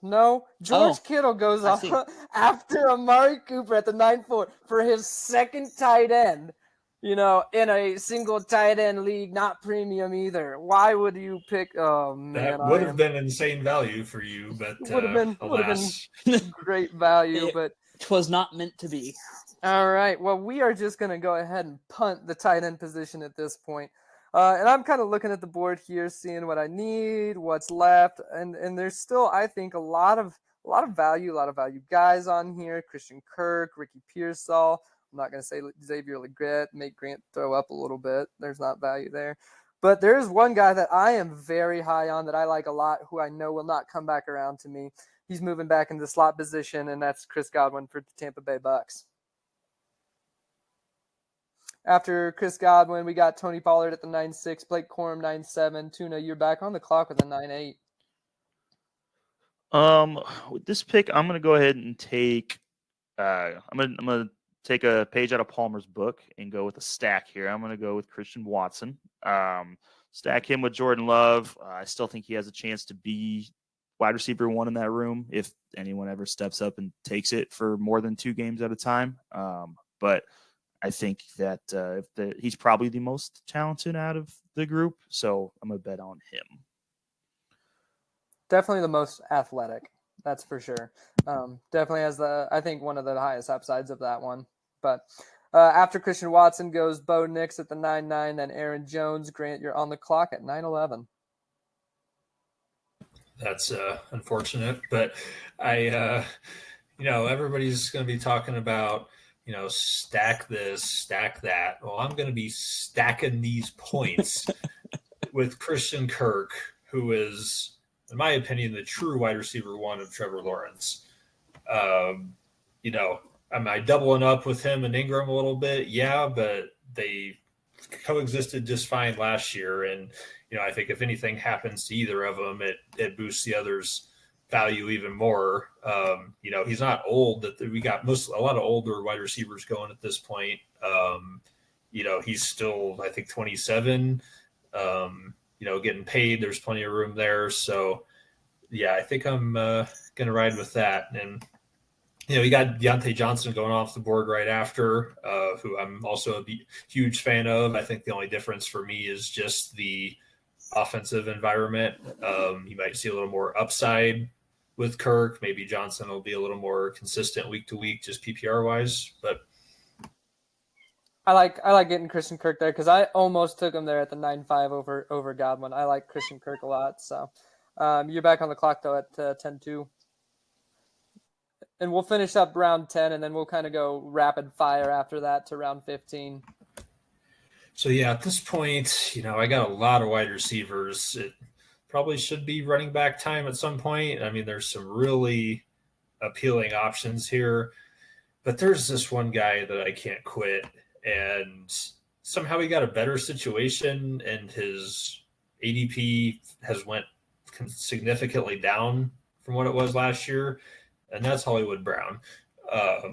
George Kittle goes off after Amari Cooper at the 9-4 for his second tight end. In a single tight end league, not premium either. Why would you pick? Oh man, that would have been insane value for you, but would have been great value, but it was not meant to be. All right, well, we are just gonna go ahead and punt the tight end position at this point. And I'm kind of looking at the board here, seeing what I need, what's left, and there's still, I think, a lot of value guys on here. Christian Kirk, Ricky Pearsall. I'm not going to say Xavier Legret, make Grant throw up a little bit. There's not value there. But there's one guy that I am very high on that I like a lot, who I know will not come back around to me. He's moving back into the slot position, and that's Chris Godwin for the Tampa Bay Bucks. After Chris Godwin, we got Tony Pollard at the 9-6, Blake Corum 9-7. Tuna, you're back on the clock with a 9-8. With this pick, I'm going to go ahead and take I'm going to take a page out of Palmer's book and go with a stack here. I'm going to go with Christian Watson. Stack him with Jordan Love. I still think he has a chance to be wide receiver 1 in that room if anyone ever steps up and takes it for more than 2 games at a time. But I think that he's probably the most talented out of the group, so I'm going to bet on him. Definitely the most athletic, that's for sure. Definitely has I think one of the highest upsides of that one. But after Christian Watson goes Bo Nix at the 9-9, then Aaron Jones. Grant, you're on the clock at 9-11. That's unfortunate, but everybody's going to be talking about, stack this, stack that. Well, I'm going to be stacking these points with Christian Kirk, who is, in my opinion, the true wide receiver 1 of Trevor Lawrence. Am I doubling up with him and Ingram a little bit? Yeah, but they coexisted just fine last year. And, I think if anything happens to either of them, it boosts the other's value even more. He's not old. We got a lot of older wide receivers going at this point. He's still, I think, 27, getting paid. There's plenty of room there. So, yeah, I think I'm going to ride with that. And, you got Deontay Johnson going off the board right after, who I'm also a huge fan of. I think the only difference for me is just the offensive environment. You might see a little more upside with Kirk. Maybe Johnson will be a little more consistent week to week, just PPR wise. But I like getting Christian Kirk there because I almost took him there at the 9-5 over Godwin. I like Christian Kirk a lot. So you're back on the clock though at 10-2. And we'll finish up round 10, and then we'll kind of go rapid fire after that to round 15. So, yeah, at this point, I got a lot of wide receivers. It probably should be running back time at some point. I mean, there's some really appealing options here. But there's this one guy that I can't quit, and somehow he got a better situation, and his ADP has went significantly down from what it was last year. And that's Hollywood Brown. I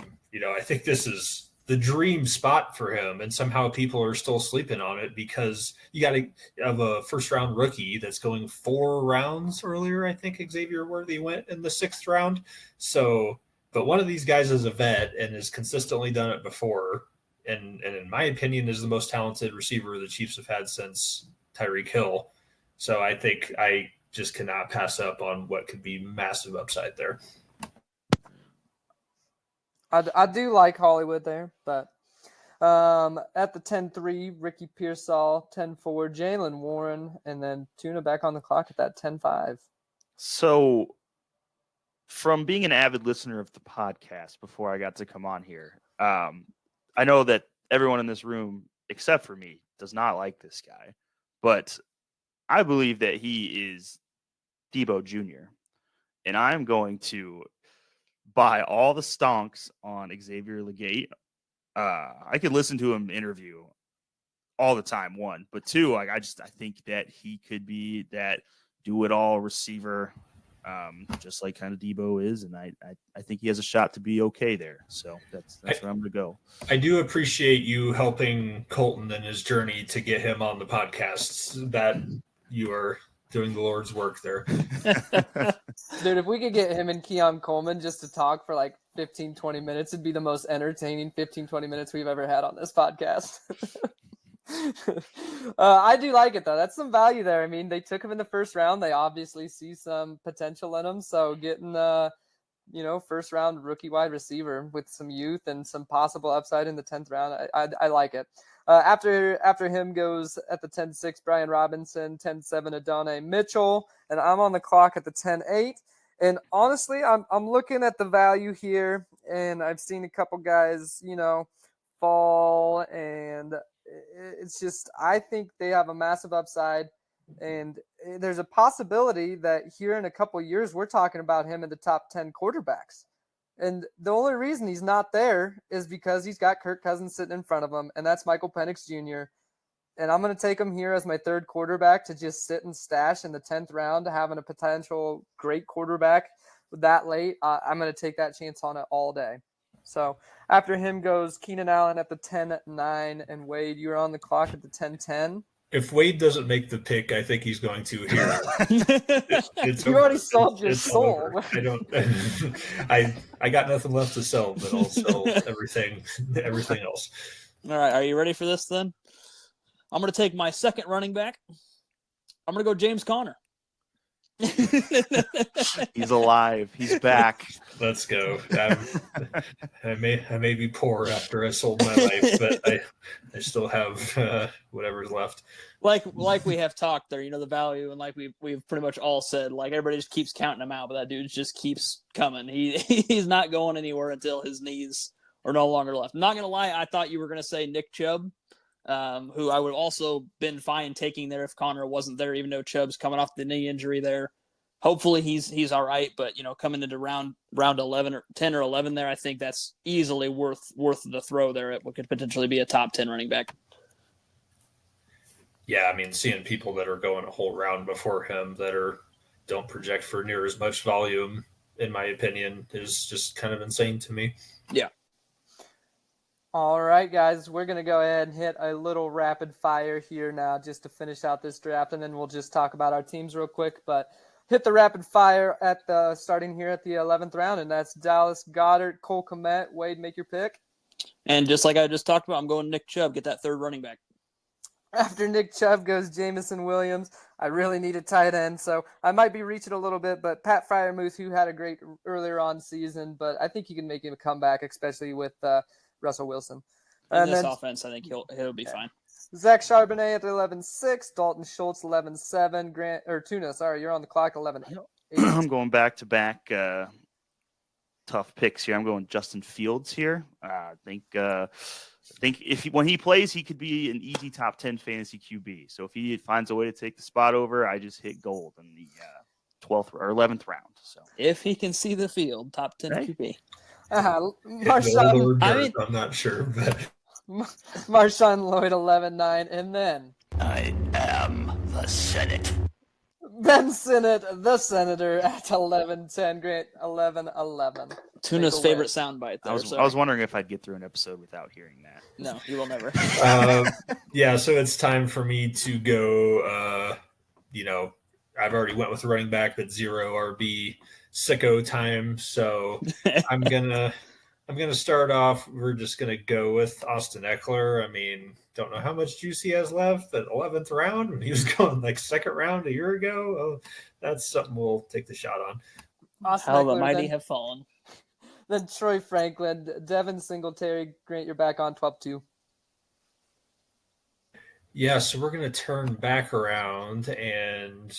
think this is the dream spot for him, and somehow people are still sleeping on it because you got to have a first-round rookie that's going 4 rounds earlier. I think Xavier Worthy went in the 6th round. So, but one of these guys is a vet and has consistently done it before, and in my opinion is the most talented receiver the Chiefs have had since Tyreek Hill. So I think I just cannot pass up on what could be massive upside there. I do like Hollywood there, but at the 10-3, Ricky Pearsall, 10-4, Jalen Warren, and then Tuna back on the clock at that 10-5. So from being an avid listener of the podcast before I got to come on here, I know that everyone in this room, except for me, does not like this guy, but I believe that he is Debo Jr., and I'm going to buy all the stonks on Xavier Legate. I could listen to him interview all the time, 1, but 2, I think that he could be that do-it-all receiver, just like kind of Debo is, and I think he has a shot to be okay there. So that's where I'm going to go. I do appreciate you helping Colton in his journey to get him on the podcast. That you are doing the Lord's work there. Dude, if we could get him and Keon Coleman just to talk for like 15-20 minutes, it'd be the most entertaining 15-20 minutes we've ever had on this podcast. I do like it, though. That's some value there. I mean, they took him in the 1st round. They obviously see some potential in him. So getting, 1st round rookie wide receiver with some youth and some possible upside in the 10th round, I like it. After him goes at the 10-6, Brian Robinson, 10-7, Adonai Mitchell, and I'm on the clock at the 10-8. And honestly, I'm looking at the value here, and I've seen a couple guys, fall, and it's just I think they have a massive upside, and there's a possibility that here in a couple years we're talking about him in the top 10 quarterbacks. And the only reason he's not there is because he's got Kirk Cousins sitting in front of him, and that's Michael Penix Jr. And I'm going to take him here as my 3rd quarterback to just sit and stash in the 10th round, having a potential great quarterback that late. I'm going to take that chance on it all day. So after him goes Keenan Allen at the 10-9, and Wade, you're on the clock at the 10-10. If Wade doesn't make the pick, I think he's going to here. It's You over. already sold your It's soul. over. I don't. I got nothing left to sell, but I'll sell everything else. All right, are you ready for this then? I'm going to take my second running back. I'm going to go James Conner. He's alive. He's back. Let's go. I may be poor after I sold my life, but I still have whatever's left. Like we have talked there, the value, and like we've pretty much all said, like everybody just keeps counting him out, but that dude just keeps coming. He's not going anywhere until his knees are no longer left. I'm not gonna lie, I thought you were gonna say Nick Chubb, who I would have also been fine taking there if Connor wasn't there, even though Chubb's coming off the knee injury there. Hopefully he's all right, but coming into round 11 or 10 or 11 there, I think that's easily worth the throw there. It could potentially be a top 10 running back. Yeah, I mean, seeing people that are going a whole round before him that don't project for near as much volume, in my opinion, is just kind of insane to me. Yeah. All right, guys, we're going to go ahead and hit a little rapid fire here now just to finish out this draft, and then we'll just talk about our teams real quick. But hit the rapid fire starting here at the 11th round, and that's Dallas Goedert, Cole Kmet. Wade, make your pick. And just like I just talked about, I'm going Nick Chubb, get that third running back. After Nick Chubb goes Jamison Williams. I really need a tight end, so I might be reaching a little bit, but Pat Freiermuth, who had a great earlier on season, but I think he can make him a comeback, especially with Russell Wilson. In this offense, I think he'll be fine. Zach Charbonnet at 11-6, Dalton Schultz 11-7, Tuna, sorry, you're on the clock 11-8. I'm going back-to-back tough picks here. I'm going Justin Fields here. I think when he plays, he could be an easy top 10 fantasy QB. So if he finds a way to take the spot over, I just hit gold in the 12th or 11th round. So if he can see the field, top 10 QB. Marshawn, I'm not sure, but Marshawn Lloyd 11-9, and then I am the Senate. Ben Sinnott, the Senator, at 11-10. Grant 11-11. Tuna's favorite soundbite. I was wondering if I'd get through an episode without hearing that. No, you will never. Yeah, so it's time for me to go. I've already went with the running back, but 0 RB sicko time. So I'm gonna start off. We're just gonna go with Austin Eckler. I mean, don't know how much juice he has left, but 11th round when he was going like second round a year ago. Oh, that's something we'll take the shot on. Austin How Eckler, the mighty then, have fallen. Then Troy Franklin, Devin Singletary. Grant, you're back on 12-2. Yeah, so we're going to turn back around and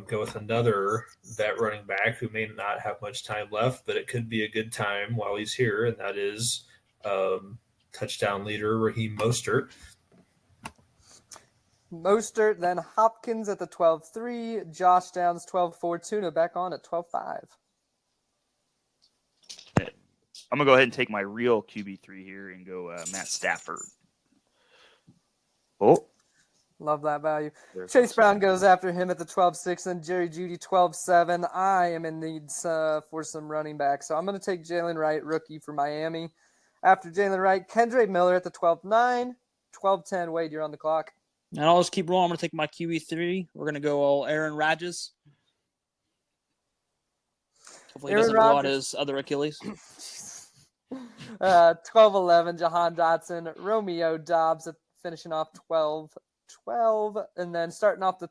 go with another vet running back who may not have much time left, but it could be a good time while he's here, and that is touchdown leader Raheem Mostert. Mostert, then Hopkins at the 12-3, Josh Downs 12-4, Tuna back on at 12-5. I'm going to go ahead and take my real QB3 here and go Matt Stafford. Oh. Love that value. Chase Brown goes after him at the 12-6, and Jerry Jeudy 12-7. I am in need for some running back, so I'm going to take Jalen Wright, rookie for Miami. After Jalen Wright, Kendre Miller at the 12-9, 12-10. Wade, you're on the clock. And I'll just keep rolling. I'm going to take my QB3. We're going to go all Aaron Rodgers. Hopefully he doesn't blow out his other Achilles. 12-11, Jahan Dotson, Romeo Dobbs finishing off 12-12, and then starting off the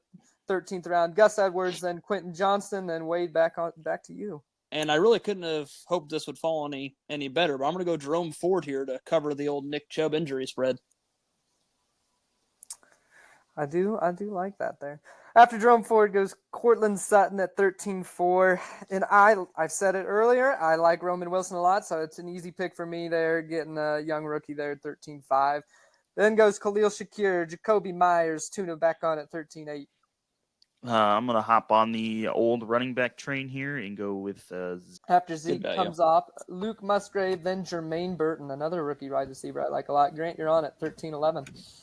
13th round, Gus Edwards, then Quentin Johnston, then Wade back to you. And I really couldn't have hoped this would fall any better, but I'm going to go Jerome Ford here to cover the old Nick Chubb injury spread. I do like that there. After Jerome Ford goes Cortland Sutton at 13-4. And I've said it earlier, I like Roman Wilson a lot, so it's an easy pick for me there, getting a young rookie there at 13-5. Then goes Khalil Shakir, Jacoby Myers, Tuna back on at 13-8. I'm going to hop on the old running back train here and go with after Zeke comes off, Luke Musgrave, then Jermaine Burton, another rookie wide receiver I like a lot. Grant, you're on at 13-11.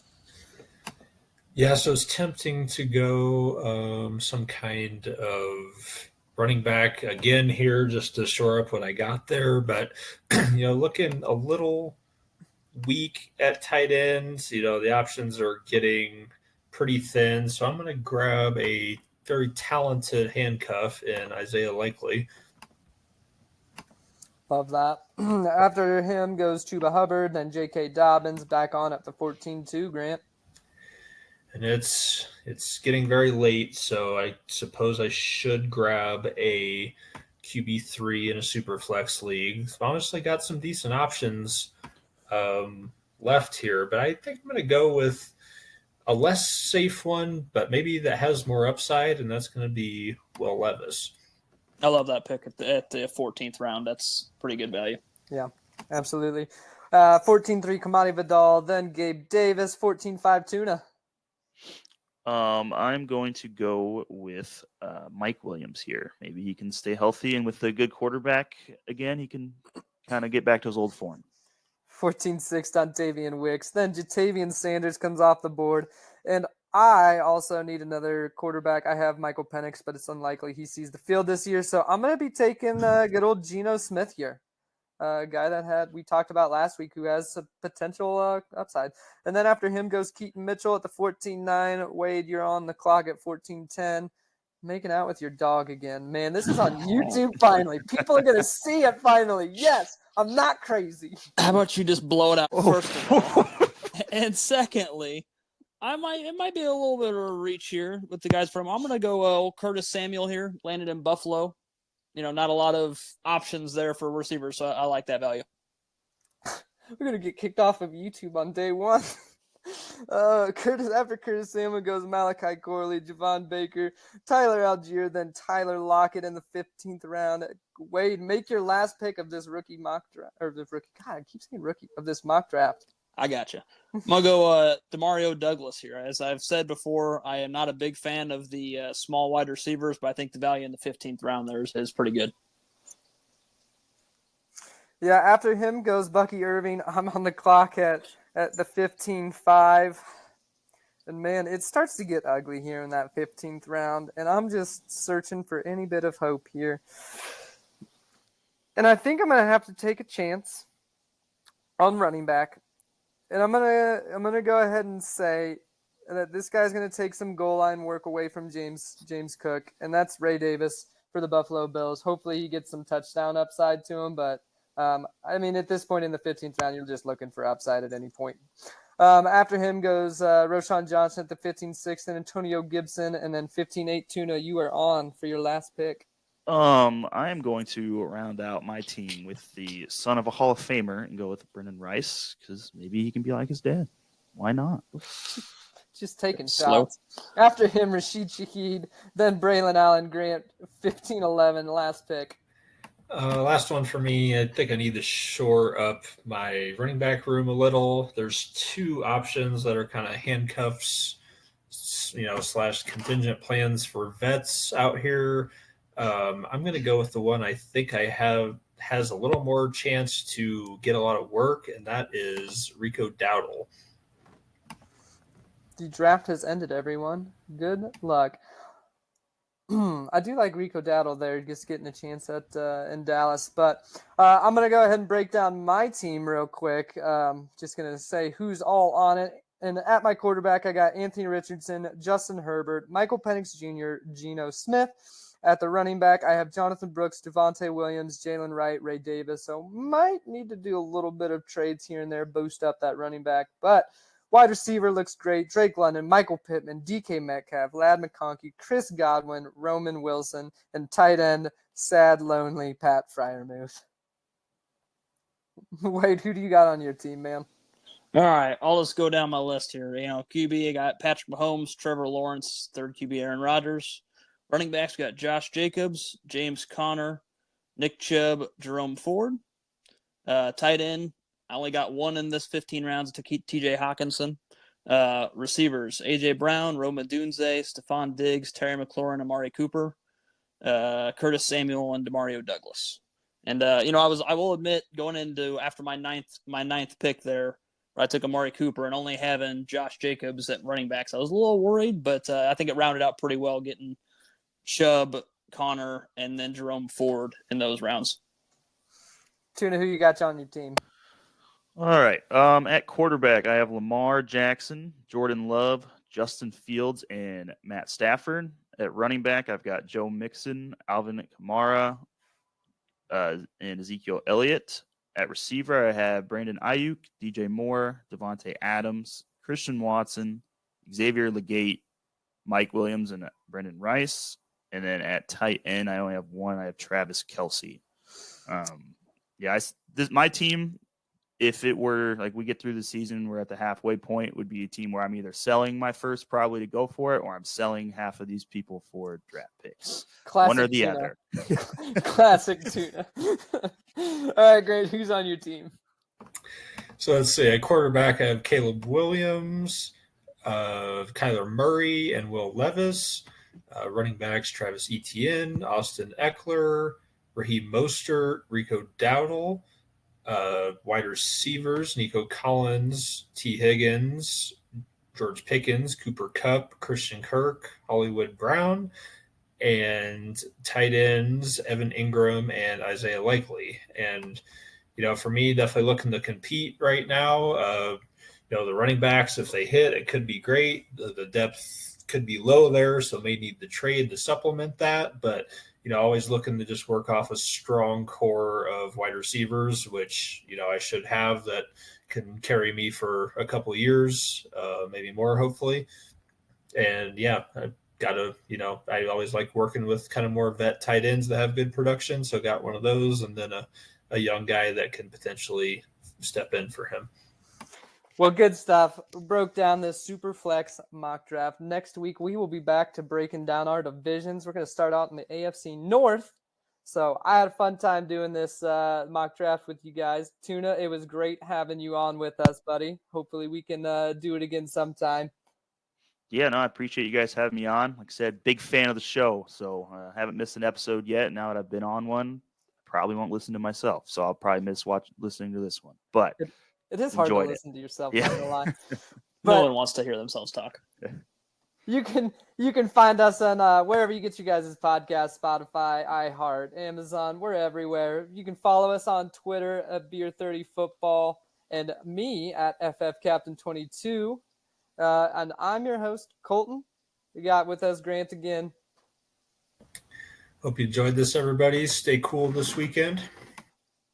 Yeah, so it's tempting to go some kind of running back again here just to shore up what I got there. But, looking a little weak at tight ends. The options are getting pretty thin, so I'm going to grab a very talented handcuff in Isaiah Likely. Love that. After him goes Chuba Hubbard, then J.K. Dobbins back on at the 14-2, Grant. And it's getting very late, so I suppose I should grab a QB3 in a Superflex league. So honestly, got some decent options left here, but I think I'm going to go with a less safe one, but maybe that has more upside, and that's going to be Will Levis. I love that pick at the 14th round. That's pretty good value. Yeah, absolutely. 14-3 Kamani Vidal, then Gabe Davis, 14-5 Tuna. I'm going to go with Mike Williams here. Maybe he can stay healthy, and with a good quarterback again, he can kind of get back to his old form. 14-6 Dontavian Wicks. Then Jatavian Sanders comes off the board. And I also need another quarterback. I have Michael Penix, but it's unlikely he sees the field this year. So I'm going to be taking good old Geno Smith here. A guy that we talked about last week who has a potential upside. And then after him goes Keaton Mitchell at the 14-9. Wade, you're on the clock at 14-10. Making out with your dog again. Man, this is on YouTube finally. People are going to see it finally. Yes, I'm not crazy. How about you just blow it out first of all? And secondly, it might be a little bit of a reach here with the guys from. I'm going to go Curtis Samuel here, landed in Buffalo. Not a lot of options there for receivers, so I like that value. We're going to get kicked off of YouTube on day one. After Curtis Samuel goes Malachi Corley, Javon Baker, Tyler Algier, then Tyler Lockett in the 15th round. Wade, make your last pick of this rookie mock draft, or the rookie. God, I keep saying rookie of this mock draft. I gotcha. I'm gonna go Demario Douglas here. As I've said before, I am not a big fan of the small wide receivers, but I think the value in the 15th round there is pretty good. Yeah, after him goes Bucky Irving. I'm on the clock at the 15-5. And, man, it starts to get ugly here in that 15th round. And I'm just searching for any bit of hope here. And I think I'm going to have to take a chance on running back. And I'm gonna go ahead and say that this guy's going to take some goal line work away from James Cook. And that's Ray Davis for the Buffalo Bills. Hopefully he gets some touchdown upside to him. But, at this point in the 15th round, you're just looking for upside at any point. After him goes Roshan Johnson at the 15-6, and Antonio Gibson, and then 15-8 Tuna. You are on for your last pick. I am going to round out my team with the son of a Hall of Famer and go with Brendan Rice because maybe he can be like his dad. Why not? Just taking shots. After him, Rashid Shaheed, then Braylon Allen Grant, 15-11, last pick. Last one for me. I think I need to shore up my running back room a little. There's two options that are kind of handcuffs, / contingent plans for vets out here. I'm going to go with the one I think has a little more chance to get a lot of work, and that is Rico Dowdle. The draft has ended, everyone. Good luck. I do like Rico Dowdle there, just getting a chance in Dallas. But I'm going to go ahead and break down my team real quick. Just going to say who's all on it. And at my quarterback, I got Anthony Richardson, Justin Herbert, Michael Penix Jr., Geno Smith. At the running back, I have Jonathan Brooks, Devontae Williams, Jalen Wright, Ray Davis. So might need to do a little bit of trades here and there, boost up that running back. But wide receiver looks great. Drake London, Michael Pittman, DK Metcalf, Lad McConkey, Chris Godwin, Roman Wilson, and tight end, sad, lonely Pat Freiermuth. Wade, who do you got on your team, man? All right, I'll just go down my list here. QB, I got Patrick Mahomes, Trevor Lawrence, third QB, Aaron Rodgers. Running backs, got Josh Jacobs, James Conner, Nick Chubb, Jerome Ford. Tight end, I only got one in this 15 rounds to keep TJ Hawkinson. Receivers, A.J. Brown, Roma Dunze, Stephon Diggs, Terry McLaurin, Amari Cooper, Curtis Samuel, and Demario Douglas. And, I will admit, going into after my ninth pick there, where I took Amari Cooper and only having Josh Jacobs at running backs, I was a little worried, but I think it rounded out pretty well getting Chubb, Connor, and then Jerome Ford in those rounds. Tuna, who you got on your team? All right. At quarterback, I have Lamar Jackson, Jordan Love, Justin Fields and Matt Stafford. At running back, I've got Joe Mixon, Alvin Kamara, and Ezekiel Elliott. At receiver, I have Brandon Ayuk, DJ Moore, Devontae Adams, Christian Watson, Xavier Legate, Mike Williams, and Brendan Rice. And then at tight end, I only have one. I have Travis Kelce. My team, if it were like we get through the season, we're at the halfway point, would be a team where I'm either selling my first probably to go for it, or I'm selling half of these people for draft picks. Classic one or the Tuna. other. Classic Tuna. All right, great. Who's on your team? So let's see. At quarterback, I have Caleb Williams, Kyler Murray, and Will Levis. Running backs, Travis Etienne, Austin Eckler, Raheem Mostert, Rico Dowdle. Wide receivers, Nico Collins, T. Higgins, George Pickens, Cooper Kupp, Christian Kirk, Hollywood Brown, and tight ends, Evan Ingram and Isaiah Likely. And, for me, definitely looking to compete right now. The running backs, if they hit, it could be great. The depth could be low there, so may need the trade to supplement that. But always looking to just work off a strong core of wide receivers, which, I should have that can carry me for a couple of years, maybe more, hopefully. And I've got to, I always like working with kind of more vet tight ends that have good production. So got one of those, and then a young guy that can potentially step in for him. Well, good stuff. Broke down this Superflex mock draft. Next week, we will be back to breaking down our divisions. We're going to start out in the AFC North. So I had a fun time doing this mock draft with you guys. Tuna, it was great having you on with us, buddy. Hopefully we can do it again sometime. Yeah, no, I appreciate you guys having me on. Like I said, big fan of the show. So haven't missed an episode yet. Now that I've been on one, probably won't listen to myself. So I'll probably miss listening to this one. But it is hard to listen to yourself, yeah. not gonna lie. No one wants to hear themselves talk. You can find us on wherever you get you guys' podcast, Spotify, iHeart, Amazon. We're everywhere. You can follow us on Twitter at Beer30Football and me at FFCaptain22. And I'm your host, Colton. We got with us Grant again. Hope you enjoyed this, everybody. Stay cool this weekend.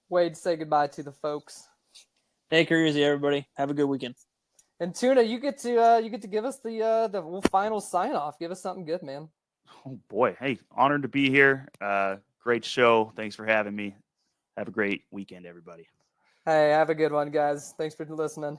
Wade, say goodbye to the folks. Take her easy, everybody. Have a good weekend. And Tuna, you get to give us the final sign off. Give us something good, man. Oh boy, hey, honored to be here. Great show. Thanks for having me. Have a great weekend, everybody. Hey, have a good one, guys. Thanks for listening.